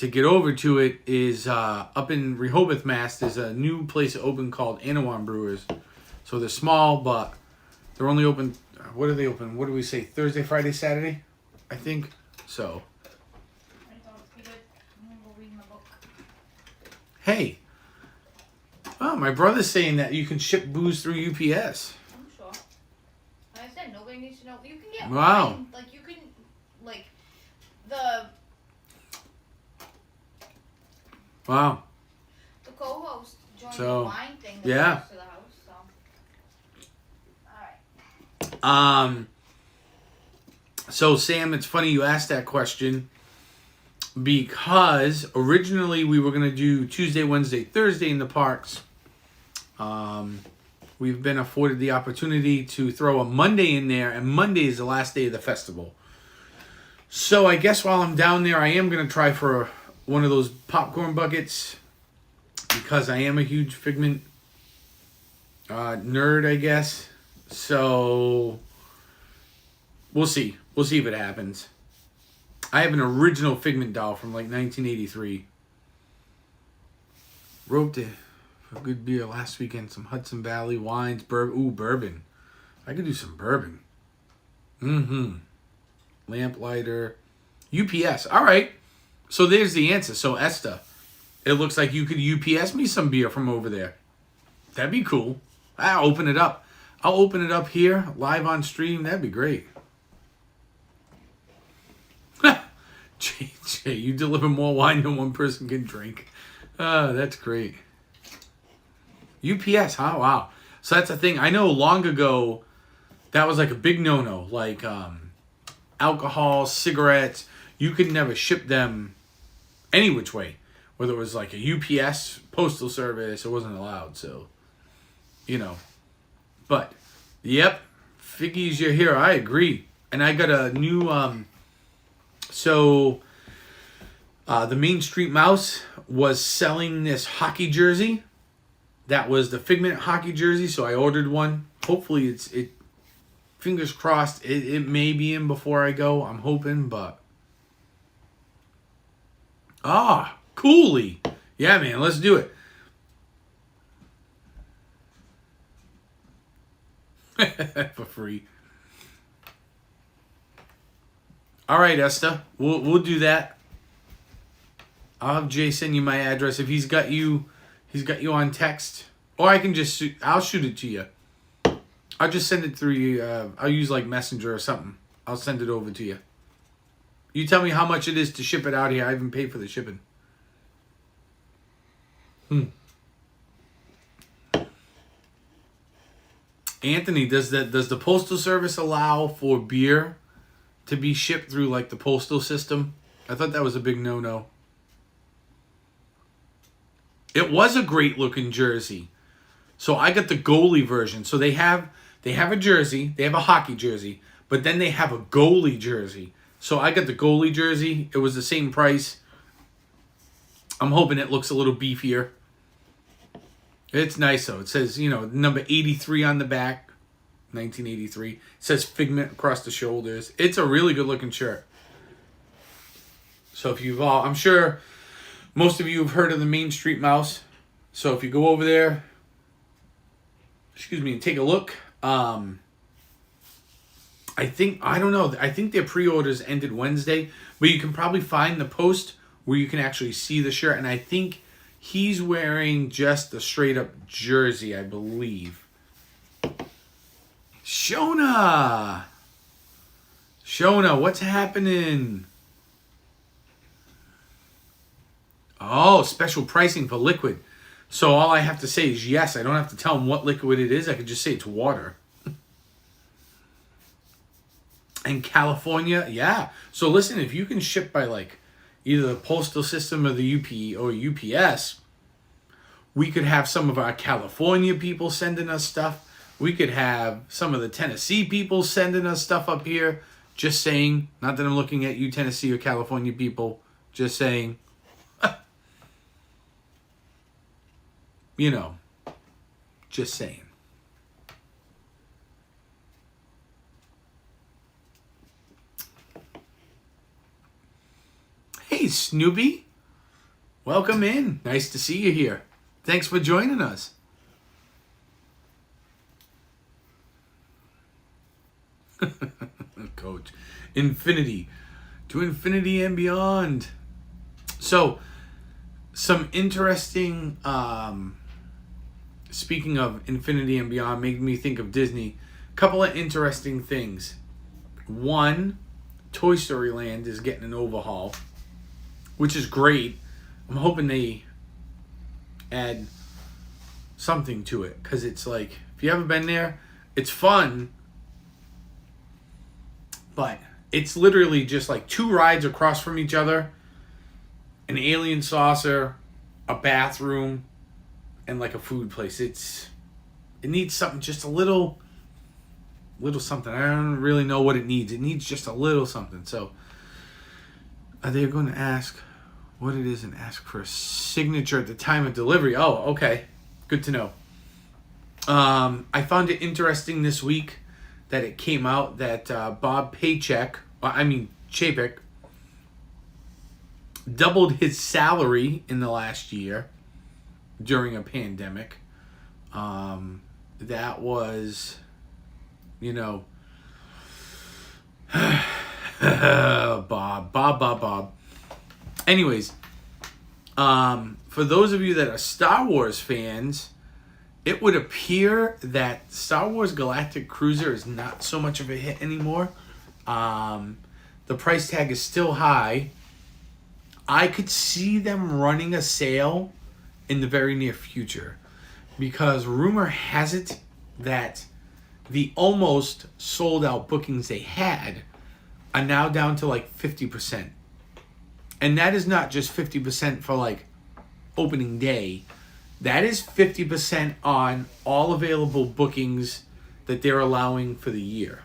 get over to it. Is up in Rehoboth, Mass. There's a new place open called Anawan Brewers. So they're small, but they're only open. What are they open? What do we say? Thursday, Friday, Saturday, I think. So. I thought it was good. I'm gonna go read my book. Hey. Oh, my brother's saying that you can ship booze through UPS. I'm sure. Like I said, nobody needs to know. You can get Wow. wine. Like, you can, like, the Wow. co-host joined So, the wine thing that yeah. goes to the house, so. Alright. So Sam, it's funny you asked that question because originally we were going to do Tuesday, Wednesday, Thursday in the parks. We've been afforded the opportunity to throw a Monday in there, and Monday is the last day of the festival. So I guess while I'm down there, I am going to try for one of those popcorn buckets because I am a huge Figment nerd, I guess. So we'll see. We'll see if it happens. I have an original Figment doll from like 1983. Roped it for good beer last weekend. Some Hudson Valley wines. Bourbon. I could do some bourbon. Lamplighter. UPS. All right. So there's the answer. So Esther, it looks like you could UPS me some beer from over there. That'd be cool. I'll open it up. I'll open it up here, live on stream. That'd be great. Jay, you deliver more wine than one person can drink. That's great. UPS, huh? Wow. So that's the thing. I know long ago, that was like a big no-no. Like alcohol, cigarettes, you could never ship them any which way. Whether it was like a UPS, postal service, it wasn't allowed. So, you know. But, yep, Figgies, you're here. I agree. And I got a new... So, the Main Street Mouse was selling this hockey jersey. that was the Figment hockey jersey, so I ordered one. Hopefully it fingers crossed it may be in before I go. I'm hoping, but Cooley. Yeah, man, let's do it. For free. All right, Esther. We'll do that. I'll have Jay send you my address if he's got you on text, or I can just I'll shoot it to you. I'll just send it through you. I'll use like Messenger or something. I'll send it over to you. You tell me how much it is to ship it out here. I haven't paid for the shipping. Anthony, does the postal service allow for beer to be shipped through like the postal system? I thought that was a big no-no. It was a great looking jersey. So I got the goalie version. So they have a jersey, they have a hockey jersey, but then they have a goalie jersey. So I got the goalie jersey. It was the same price. I'm hoping it looks a little beefier. It's nice though. It says, number 83 on the back. 1983. It says Figment across the shoulders. It's a really good looking shirt. So if you've I'm sure most of you have heard of the Main Street Mouse. So if you go over there, and take a look. I think their pre-orders ended Wednesday, but you can probably find the post where you can actually see the shirt. And I think he's wearing just the straight up jersey, I believe. Shona, what's happening? Oh, special pricing for liquid. So all I have to say is yes. I don't have to tell them what liquid it is. I could just say it's water. And California, yeah. So listen, if you can ship by like either the postal system or the UP or UPS, we could have some of our California people sending us stuff. We could have some of the Tennessee people sending us stuff up here. Just saying, not that I'm looking at you Tennessee or California people. Just saying. Just saying. Hey, Snoopy. Welcome in. Nice to see you here. Thanks for joining us. Coach. Infinity. To infinity and beyond. So, some interesting... speaking of infinity and beyond, made me think of Disney. Couple of interesting things. One, Toy Story Land is getting an overhaul, which is great. I'm hoping they add something to it, because it's like, if you haven't been there, it's fun, but it's literally just like 2 rides across from each other, an alien saucer, a bathroom, and like a food place. It needs something, just a little something. I don't really know what it needs. It needs just a little something. So they're going to ask what it is and ask for a signature at the time of delivery. Oh, okay. Good to know. I found it interesting this week that it came out that Bob Chapek doubled his salary in the last year during a pandemic. That was, Bob. Anyways, for those of you that are Star Wars fans, it would appear that Star Wars Galactic Cruiser is not so much of a hit anymore. The price tag is still high. I could see them running a sale in the very near future, because rumor has it that the almost sold out bookings they had are now down to like 50%. And that is not just 50% for like opening day. That is 50% on all available bookings that they're allowing for the year.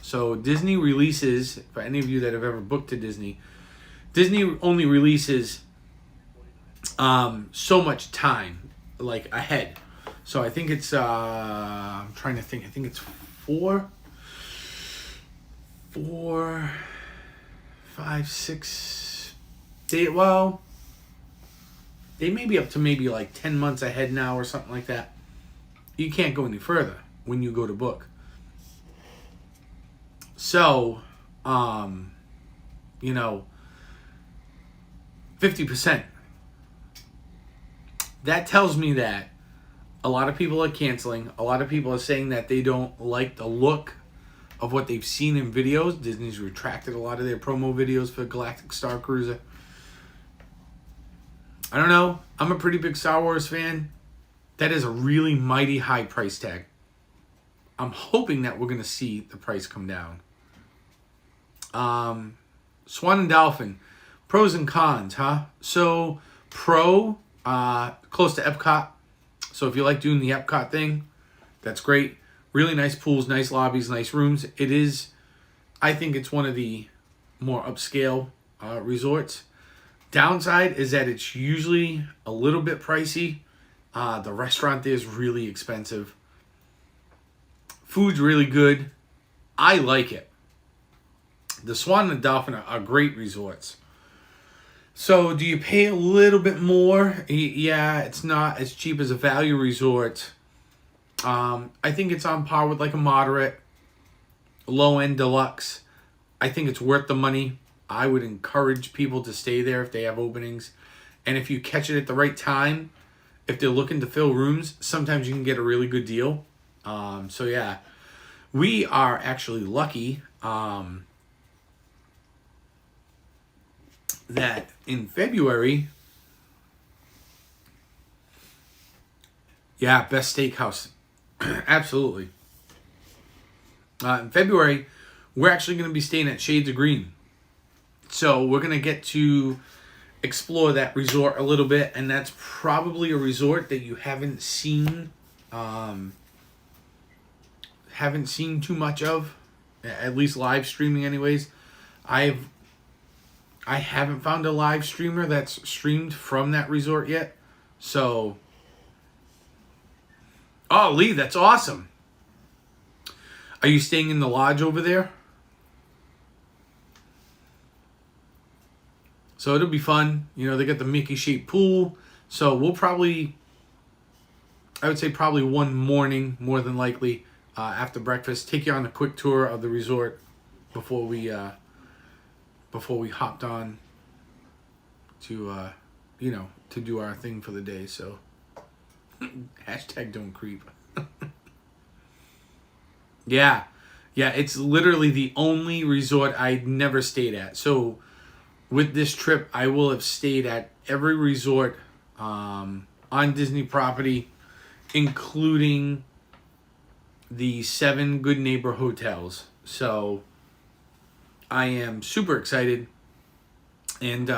So Disney releases, for any of you that have ever booked to Disney only releases so much time. like ahead. So I think it's I'm trying to think. I think it's 4, 5, 6 days. Well, they may be up to maybe like 10 months ahead now or something like that. You can't go any further when you go to book. So, 50%. That tells me that a lot of people are canceling. A lot of people are saying that they don't like the look of what they've seen in videos. Disney's retracted a lot of their promo videos for Galactic Star Cruiser. I don't know. I'm a pretty big Star Wars fan. That is a really mighty high price tag. I'm hoping that we're going to see the price come down. Swan and Dolphin. Pros and cons, huh? So, pro, close to Epcot. So if you like doing the Epcot thing, that's great. Really nice pools, nice lobbies, nice rooms. It is, I think it's one of the more upscale resorts. Downside is that it's usually a little bit pricey. The restaurant there is really expensive. Food's really good. I like it. The Swan and the Dolphin are great resorts. So do you pay a little bit more? Yeah, it's not as cheap as a value resort. I think it's on par with like a moderate, low-end deluxe. I think it's worth the money. I would encourage people to stay there if they have openings. And if you catch it at the right time, if they're looking to fill rooms, sometimes you can get a really good deal. So yeah, we are actually lucky that in February, yeah, best steakhouse. Absolutely. In February, we're actually going to be staying at Shades of Green. So we're going to get to explore that resort a little bit, and that's probably a resort that you haven't seen too much of, at least live streaming anyways. I haven't found a live streamer that's streamed from that resort yet. So, oh, Lee, that's awesome. Are you staying in the lodge over there? So it'll be fun. You know, they got the Mickey-shaped pool. So we'll probably, I would say probably one morning, more than likely, after breakfast, take you on a quick tour of the resort before we hopped on to, to do our thing for the day. So, hashtag don't creep. Yeah, it's literally the only resort I'd never stayed at. So, with this trip, I will have stayed at every resort on Disney property, including the 7 Good Neighbor hotels. So, I am super excited, and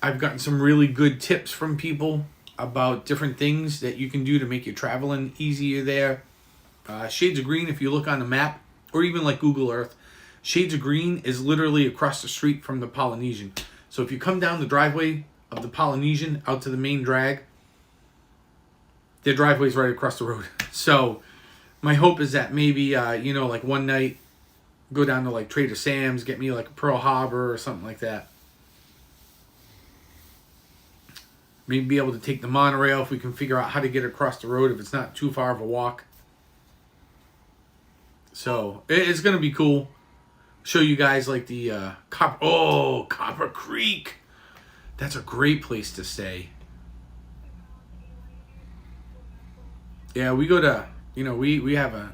I've gotten some really good tips from people about different things that you can do to make your traveling easier there. Shades of Green, if you look on the map, or even like Google Earth, Shades of Green is literally across the street from the Polynesian. So if you come down the driveway of the Polynesian out to the main drag, their driveway's right across the road. So my hope is that maybe, like one night, go down to like Trader Sam's, get me like a Pearl Harbor or something like that. Maybe be able to take the monorail if we can figure out how to get across the road if it's not too far of a walk. So it's going to be cool. Show you guys like the Copper Creek. That's a great place to stay. Yeah, we go to, we have an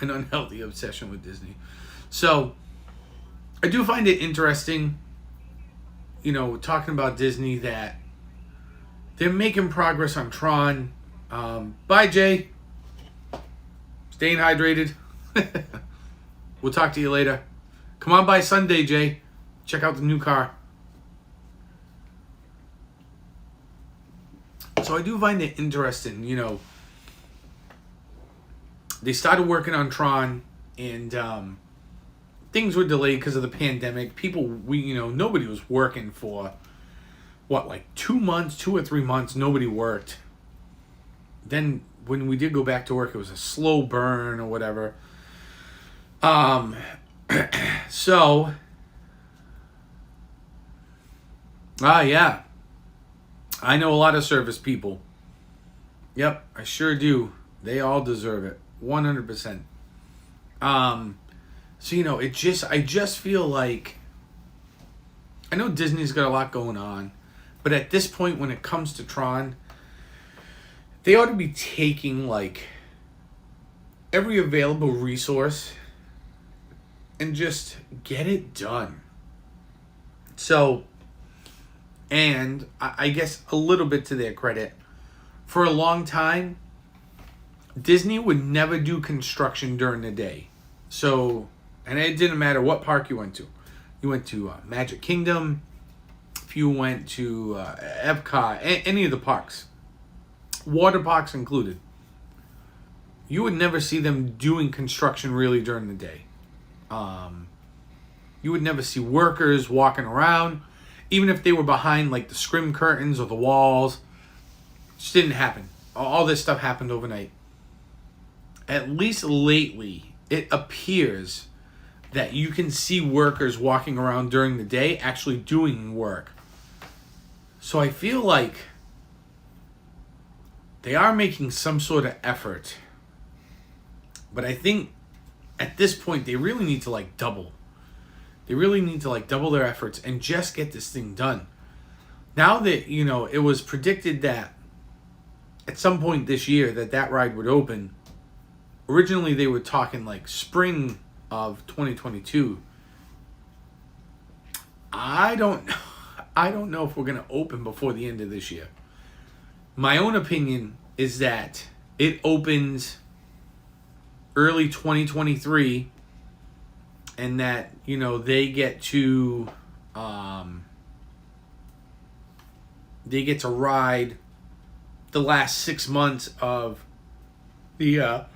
unhealthy obsession with Disney. So I do find it interesting, talking about Disney, that they're making progress on Tron. Bye, Jay. Staying hydrated. We'll talk to you later. Come on by Sunday, Jay. Check out the new car. So I do find it interesting, they started working on Tron, and things were delayed because of the pandemic. Nobody was working for what, like 2 months, 2 or 3 months, nobody worked. Then when we did go back to work, it was a slow burn or whatever. So, yeah, I know a lot of service people. Yep, I sure do. They all deserve it, 100%. So I just feel like, I know Disney's got a lot going on, but at this point, when it comes to Tron, they ought to be taking like every available resource and just get it done. So, and I guess a little bit to their credit, for a long time, Disney would never do construction during the day. So, and it didn't matter what park you went to. You went to Magic Kingdom, if you went to Epcot, any of the parks, water parks included, you would never see them doing construction really during the day. You would never see workers walking around, even if they were behind like the scrim curtains or the walls. It just didn't happen. All this stuff happened overnight. At least lately, it appears that you can see workers walking around during the day actually doing work. So I feel like they are making some sort of effort. But I think at this point, they really need to like double. They really need to like double their efforts and just get this thing done. Now that, it was predicted that at some point this year that ride would open. Originally, they were talking like spring of 2022. I don't know if we're going to open before the end of this year. My own opinion is that it opens early 2023, and that they get to ride the last 6 months of the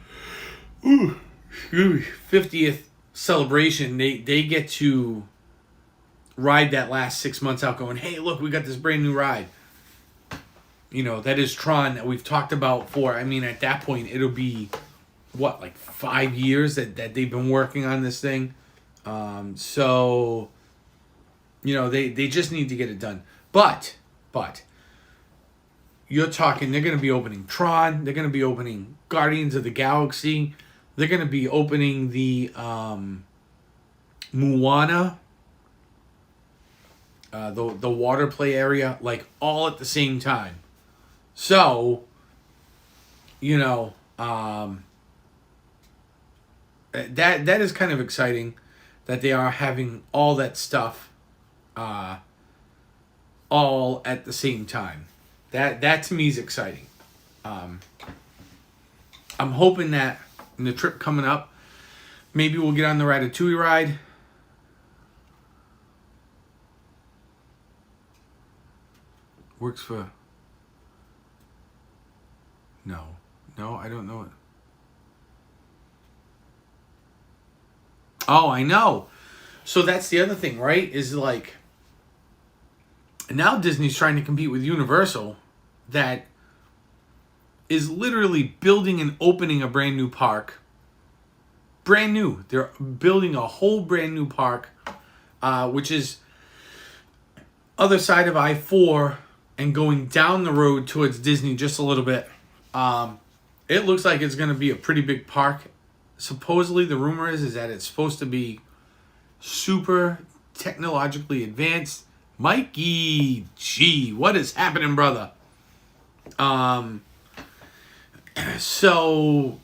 50th celebration. They get to ride that last 6 months out, going, hey, look, we got this brand new ride. That is Tron that we've talked about for, at that point, it'll be like 5 years that they've been working on this thing. So, they just need to get it done. But, you're talking, they're going to be opening Tron, they're going to be opening Guardians of the Galaxy, they're going to be opening the Moana, the water play area, like all at the same time. So, that is kind of exciting that they are having all that stuff all at the same time. That to me is exciting. I'm hoping that in the trip coming up, maybe we'll get on the Ratatouille ride. Works for... No, I don't know it. Oh, I know. So that's the other thing, right? Is like, now Disney's trying to compete with Universal, that is literally building and opening a brand new park. Brand new. They're building a whole brand new park, which is other side of I-4 and going down the road towards Disney just a little bit. It looks like it's going to be a pretty big park. Supposedly, the rumor is that it's supposed to be super technologically advanced. Mikey G, what is happening, brother? So,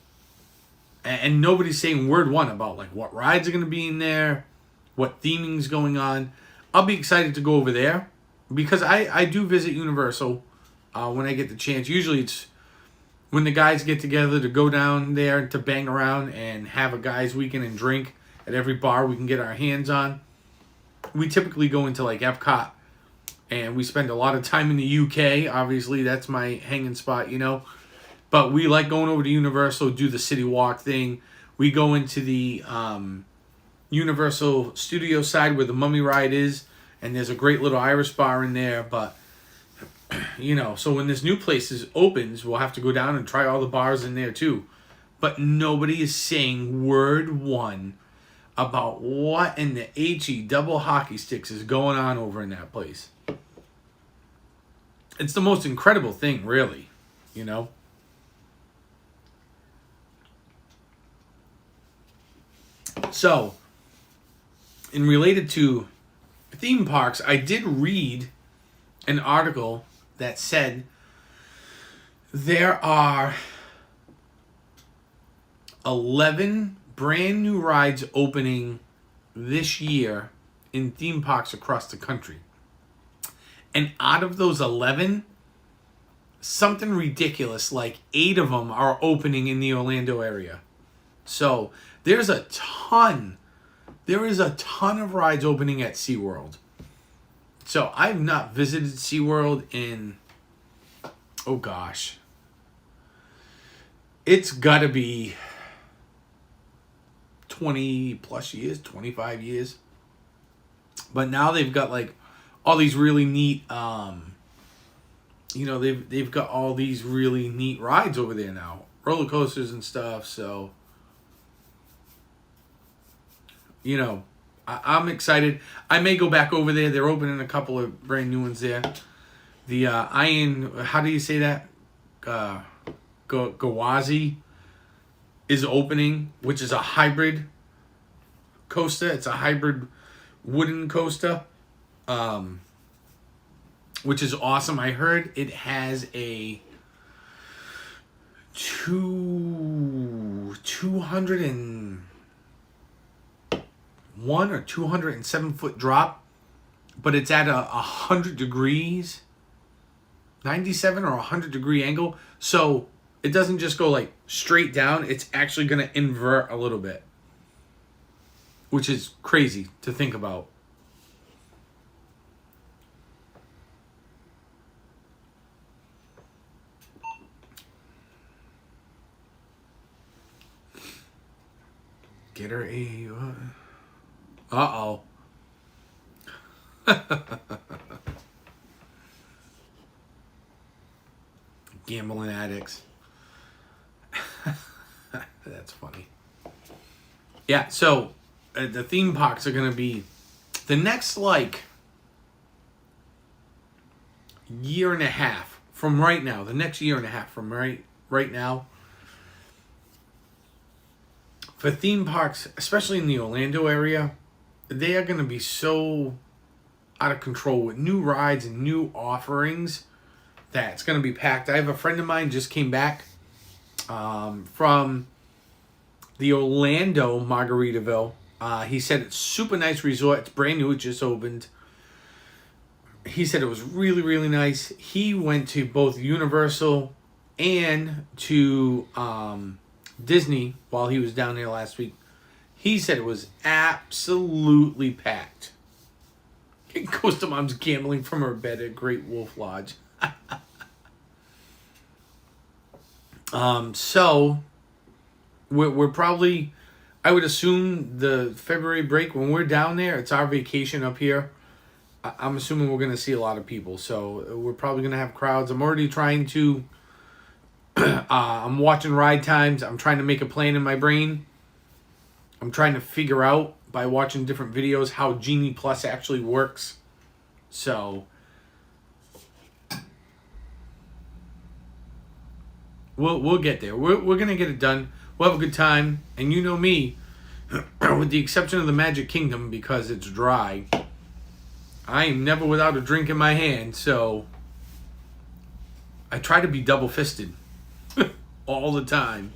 and nobody's saying word one about like what rides are going to be in there, what theming's going on. I'll be excited to go over there because I do visit Universal when I get the chance. Usually it's when the guys get together to go down there to bang around and have a guys' weekend and drink at every bar we can get our hands on. We typically go into like Epcot, and we spend a lot of time in the UK. Obviously, that's my hanging spot, But we like going over to Universal, do the City Walk thing. We go into the Universal Studio side where the Mummy ride is, and there's a great little Irish bar in there. But So when this new place opens, we'll have to go down and try all the bars in there too. But nobody is saying word one about what in the HE double hockey sticks is going on over in that place. It's the most incredible thing, really, So, in related to theme parks, I did read an article that said there are 11 brand new rides opening this year in theme parks across the country. And out of those 11, something ridiculous like 8 of them are opening in the Orlando area. So there is a ton of rides opening at SeaWorld. So I've not visited SeaWorld in, oh gosh, it's got to be 20 plus years, 25 years. But now they've got like all these really neat, they've got all these really neat rides over there now, roller coasters and stuff. So, I'm excited. I may go back over there. They're opening a couple of brand new ones there. The Iron, how do you say that? Gawazi is opening, which is a hybrid coaster. It's a hybrid wooden coaster, which is awesome. I heard it has a 201 or 207 foot drop, but it's at 100 degrees, 97 or 100 degree angle. So it doesn't just go like straight down. It's actually going to invert a little bit, which is crazy to think about. Get her a... Uh-oh. Gambling addicts. That's funny. Yeah, so the theme parks are going to be the next, year and a half from right now. The next year and a half from right now. For theme parks, especially in the Orlando area, they are going to be so out of control with new rides and new offerings that it's going to be packed. I have a friend of mine just came back from the Orlando Margaritaville. He said it's super nice resort. It's brand new. It just opened. He said it was really, really nice. He went to both Universal and to Disney while he was down there last week. He said it was absolutely packed. Costa Mom's gambling from her bed at Great Wolf Lodge. So we're probably, I would assume the February break, when we're down there, it's our vacation up here. I'm assuming we're going to see a lot of people. So we're probably going to have crowds. I'm already trying to, I'm watching ride times. I'm trying to make a plan in my brain. I'm trying to figure out by watching different videos how Genie Plus actually works. So we'll get there. We're gonna get it done. We'll have a good time. And you know me, with the exception of the Magic Kingdom, because it's dry, I am never without a drink in my hand. So I try to be double-fisted all the time.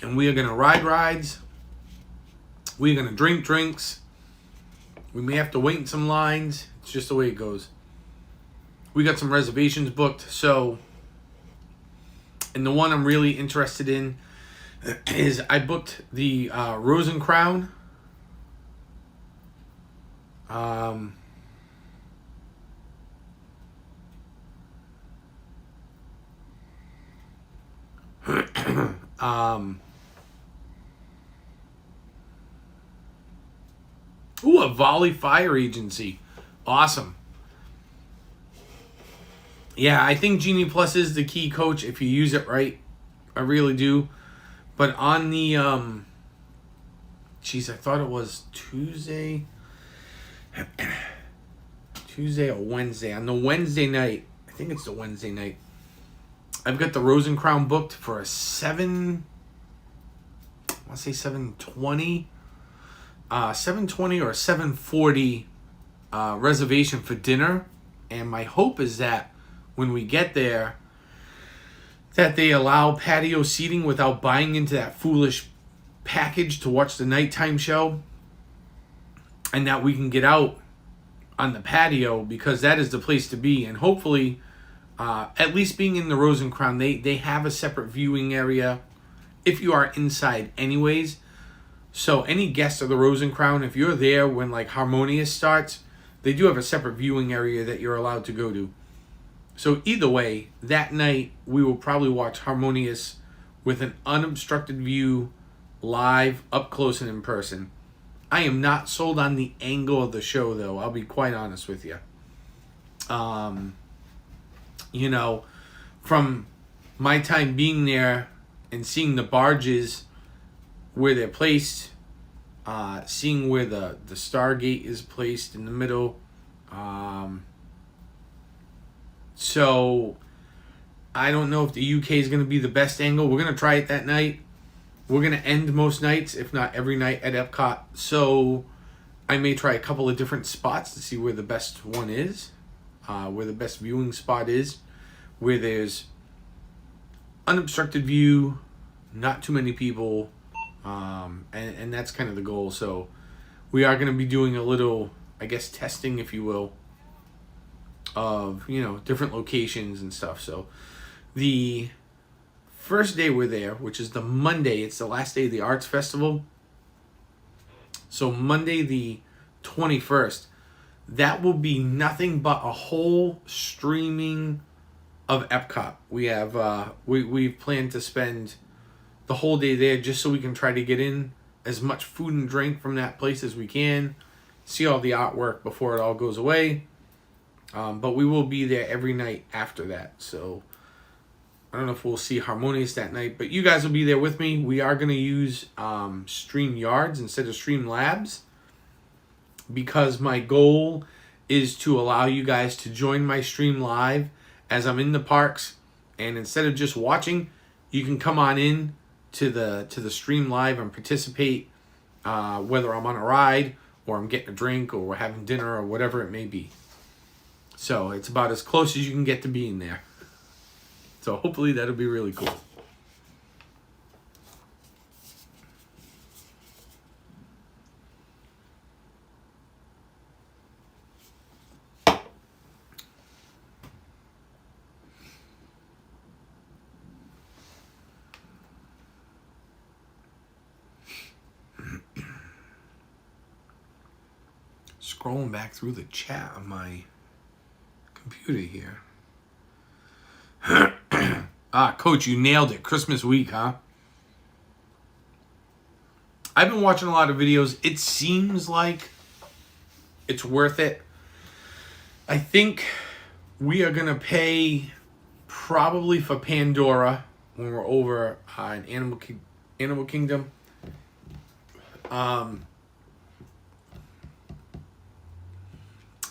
And we are going to ride rides. We are going to drink drinks. We may have to wait in some lines. It's just the way it goes. We got some reservations booked. So, and the one I'm really interested in is I booked the Rose and Crown. A Volley Fire Agency. Awesome. Yeah, I think Genie Plus is the key, Coach, if you use it right. I really do. But on the, I thought it was Tuesday or Wednesday. On the Wednesday night, I think it's the Wednesday night, I've got the Rose and Crown booked for a 720 or 740 reservation for dinner. And my hope is that when we get there, that they allow patio seating without buying into that foolish package to watch the nighttime show, and that we can get out on the patio, because that is the place to be. And hopefully, at least being in the Rose and Crown, they have a separate viewing area if you are inside anyways. So any guests of the Rose and Crown, if you're there when like Harmonious starts, they do have a separate viewing area that you're allowed to go to. So either way, that night we will probably watch Harmonious with an unobstructed view, live, up close and in person. I am not sold on the angle of the show, though. I'll be quite honest with you. You know, from my time being there and seeing the barges where they're placed, seeing where the Stargate is placed in the middle. So I don't know if the UK is going to be the best angle. We're going to try it that night. We're going to end most nights, if not every night, at Epcot. So I may try a couple of different spots to see where the best one is, where the best viewing spot is, where there's unobstructed view, not too many people, and that's kind of the goal. So we are going to be doing a little, I guess, testing, if you will, of, you know, different locations and stuff. So the first day we're there, which is the Monday, it's the last day of the Arts Festival. So Monday the 21st, that will be nothing but a whole streaming of Epcot. We have we've planned to spend the whole day there just so we can try to get in as much food and drink from that place as we can, see all the artwork before it all goes away. But we will be there every night after that. So I don't know if we'll see Harmonious that night, but you guys will be there with me. We are going to use StreamYards instead of Streamlabs, because my goal is to allow you guys to join my stream live as I'm in the parks, and instead of just watching, you can come on in to the stream live and participate, whether I'm on a ride or I'm getting a drink or we're having dinner or whatever it may be. So it's about as close as you can get to being there. So hopefully that'll be really cool. Scrolling back through the chat on my computer here. Coach, you nailed it. Christmas week, huh? I've been watching a lot of videos. It seems like it's worth it. I think we are going to pay probably for Pandora when we're over in Animal Kingdom.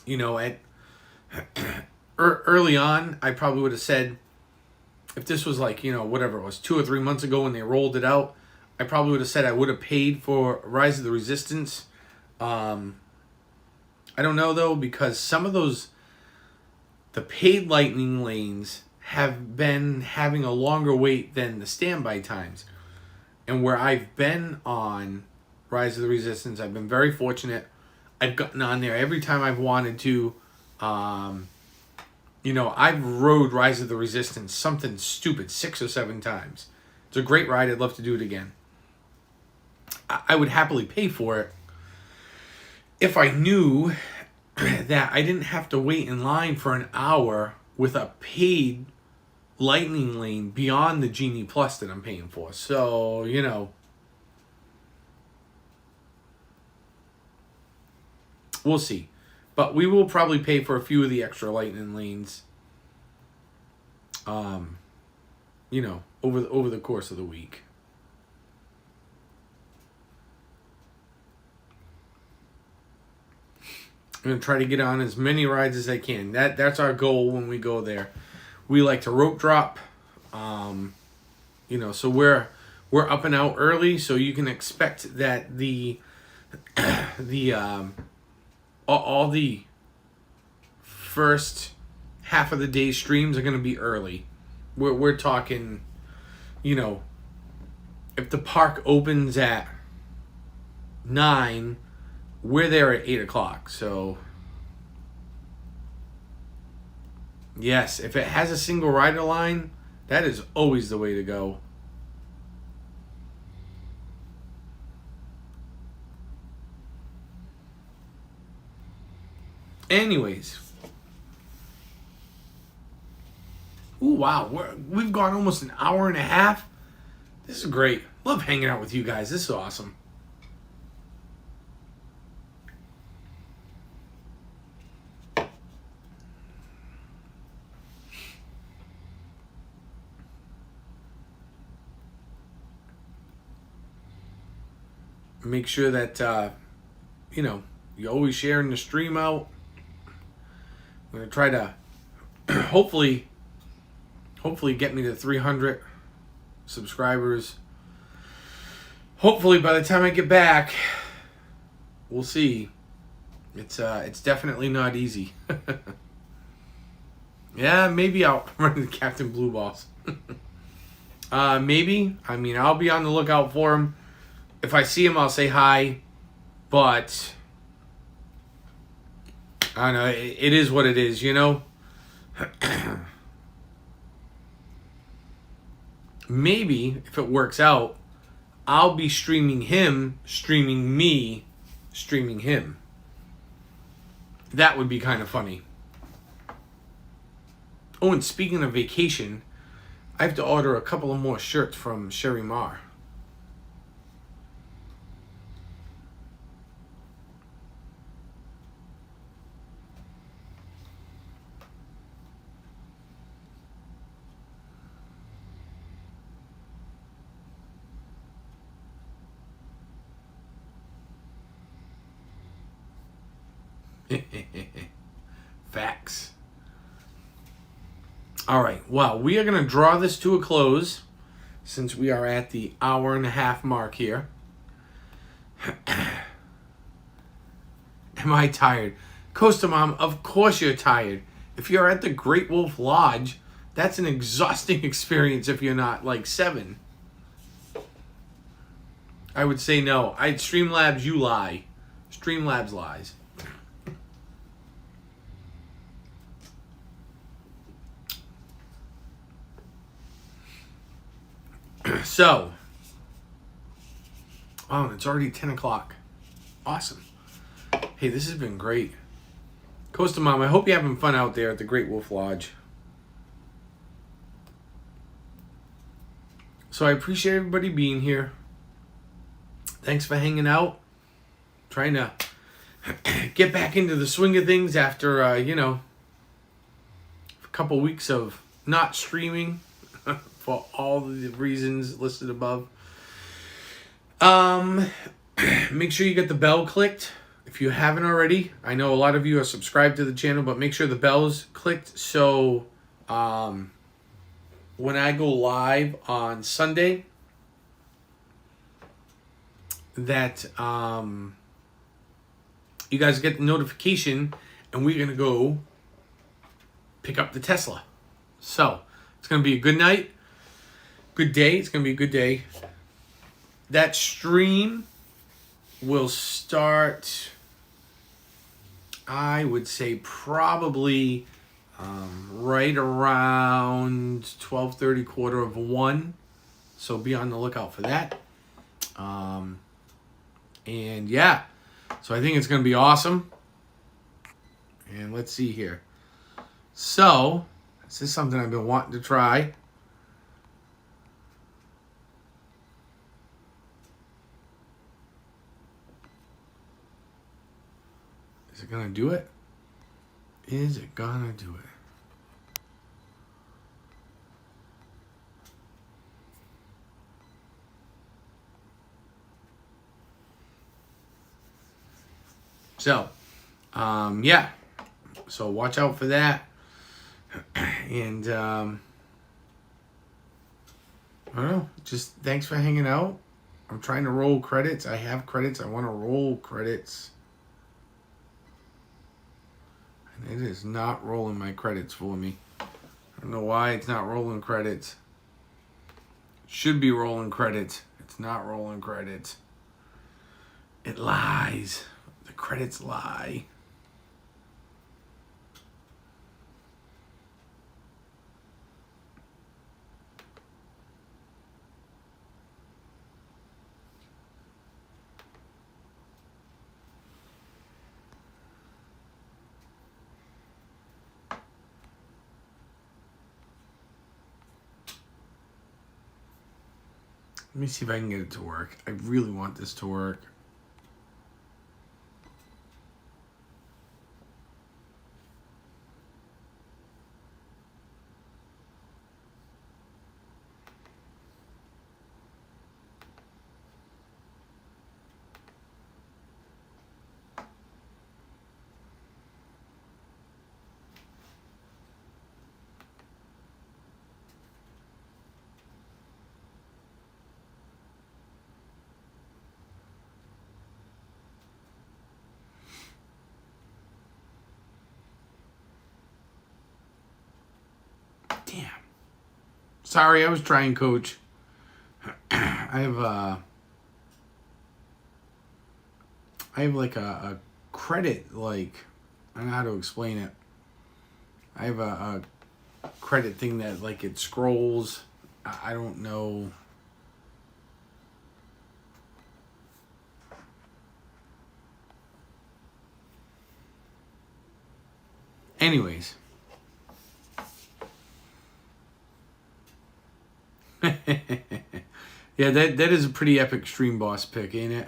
You know, at early on, I probably would have said, if this was like, you know, whatever it was, 2 or 3 months ago when they rolled it out, I probably would have said I would have paid for Rise of the Resistance. I don't know, though, because some of those, the paid lightning lanes have been having a longer wait than the standby times. And where I've been on Rise of the Resistance, I've been very fortunate. I've gotten on there every time I've wanted to. You know, I've rode Rise of the Resistance something stupid 6 or 7 times. It's a great ride. I'd love to do it again. I would happily pay for it if I knew that I didn't have to wait in line for an hour with a paid lightning lane beyond the Genie Plus that I'm paying for. So, you know, We'll see. But we will probably pay for a few of the extra lightning lanes. Over the course of the week. I'm gonna try to get on as many rides as I can. That's our goal when we go there. We like to rope drop. So we're up and out early, so you can expect that the all the first half of the day streams are gonna be early. We're talking, if the park opens at 9, we're there at 8 o'clock. So yes, if it has a single rider line, that is always the way to go. Anyways. Ooh, wow. We've gone almost an hour and a half. This is great. Love hanging out with you guys. This is awesome. Make sure that, you're always sharing the stream out. I'm going to try to hopefully get me to 300 subscribers. Hopefully by the time I get back, we'll see. It's definitely not easy. Yeah, maybe I'll run into Captain Blue Balls. Maybe. I mean, I'll be on the lookout for him. If I see him, I'll say hi. But I don't know. It is what it is, Maybe, if it works out, I'll be streaming him, streaming me, streaming him. That would be kind of funny. Oh, and speaking of vacation, I have to order a couple of more shirts from Sherry Marr. Facts. All right. Well, we are going to draw this to a close since we are at the hour and a half mark here. Am I tired? Costa Mom, of course you're tired. If you're at the Great Wolf Lodge, that's an exhausting experience if you're not like 7. I would say no. Streamlabs, you lie. Streamlabs lies. So, oh, it's already 10 o'clock. Awesome. Hey, this has been great. Costa Mom, I hope you're having fun out there at the Great Wolf Lodge. So I appreciate everybody being here. Thanks for hanging out. Trying to get back into the swing of things after, a couple weeks of not streaming. For all the reasons listed above. Make sure you get the bell clicked if you haven't already. I know a lot of you are subscribed to the channel, but make sure the bell's clicked so when I go live on Sunday that you guys get the notification and we're going to go pick up the Tesla. So, it's going to be a good night. Good day. It's going to be a good day. That stream will start, I would say, probably right around 12:30, 1:15. So be on the lookout for that. And yeah, so I think it's going to be awesome. And let's see here. So, this is something I've been wanting to try. Is it gonna do it? Is it gonna do it? So, yeah. So watch out for that. And I don't know. Just thanks for hanging out. I'm trying to roll credits. I have credits. I want to roll credits. And it is not rolling my credits for me. I don't know why it's not rolling credits. It should be rolling credits. It's not rolling credits. It lies. The credits lie. Let me see if I can get it to work. I really want this to work. Damn. Sorry, I was trying, Coach. I have like a credit, like, I don't know how to explain it. I have a credit thing that, like, it scrolls. I don't know. Anyways. Yeah, that is a pretty epic Stream Boss pick, ain't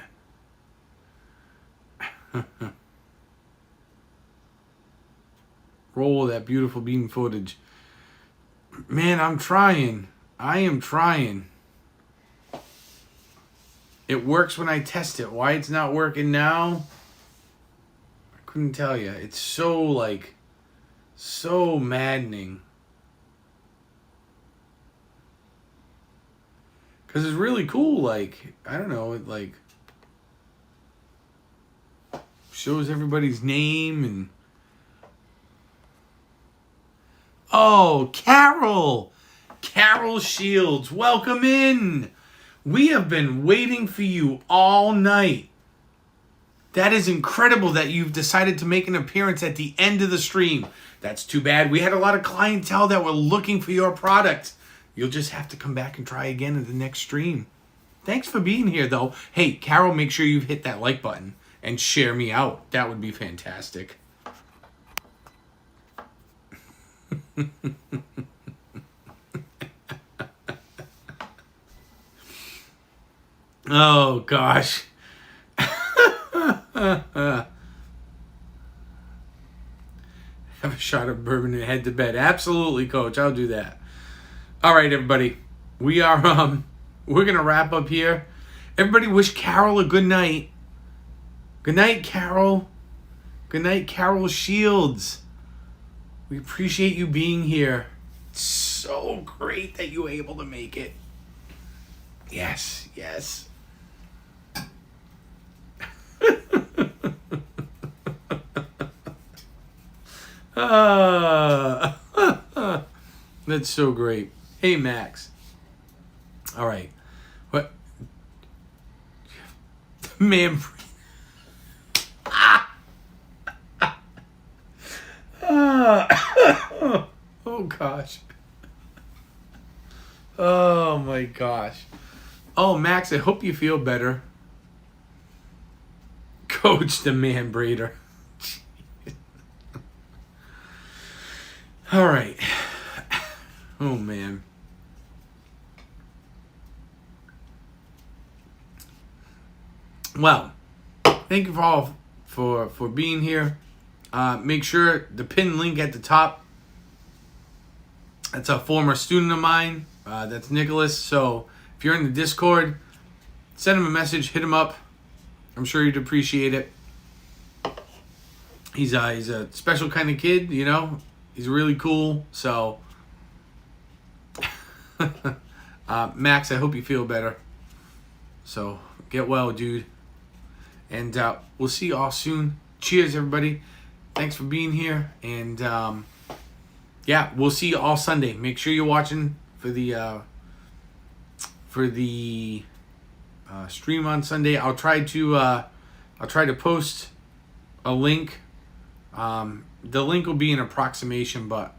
it? Roll that beautiful beam footage. Man, I'm trying. I am trying. It works when I test it. Why it's not working now? I couldn't tell you. It's so, like, so maddening. Because it's really cool, like, I don't know, it, like, shows everybody's name and... Oh, Carol! Carol Shields, welcome in! We have been waiting for you all night. That is incredible that you've decided to make an appearance at the end of the stream. That's too bad. We had a lot of clientele that were looking for your product. You'll just have to come back and try again in the next stream. Thanks for being here, though. Hey, Carol, make sure you hit that like button and share me out. That would be fantastic. Oh, gosh. Have a shot of bourbon and head to bed. Absolutely, Coach. I'll do that. All right, everybody. We are we're gonna wrap up here. Everybody wish Carol a good night. Good night, Carol. Good night, Carol Shields. We appreciate you being here. It's so great that you were able to make it. Yes, yes. That's so great. Hey, Max. All right. What? Man. Oh, gosh. Oh, my gosh. Oh, Max, I hope you feel better. Coach the man breeder. All right. Oh, man. Well, thank you for all for being here. Make sure the pin link at the top. That's a former student of mine. That's Nicholas. So if you're in the Discord, send him a message. Hit him up. I'm sure he'd appreciate it. He's a special kind of kid, you know. He's really cool. So, Max, I hope you feel better. So get well, dude. And we'll see you all soon. Cheers, everybody. Thanks for being here. And yeah, we'll see you all Sunday. Make sure you're watching for the stream on Sunday. I'll try to post a link. The link will be an approximation, but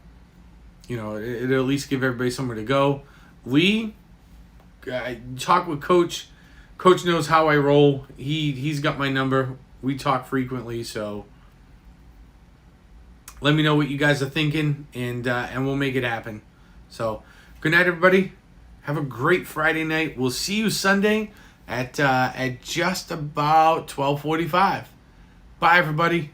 you know, it'll at least give everybody somewhere to go. Lee, talk with Coach. Coach knows how I roll. He's got my number. We talk frequently, so let me know what you guys are thinking, and we'll make it happen. So, good night, everybody. Have a great Friday night. We'll see you Sunday at just about 12:45. Bye, everybody.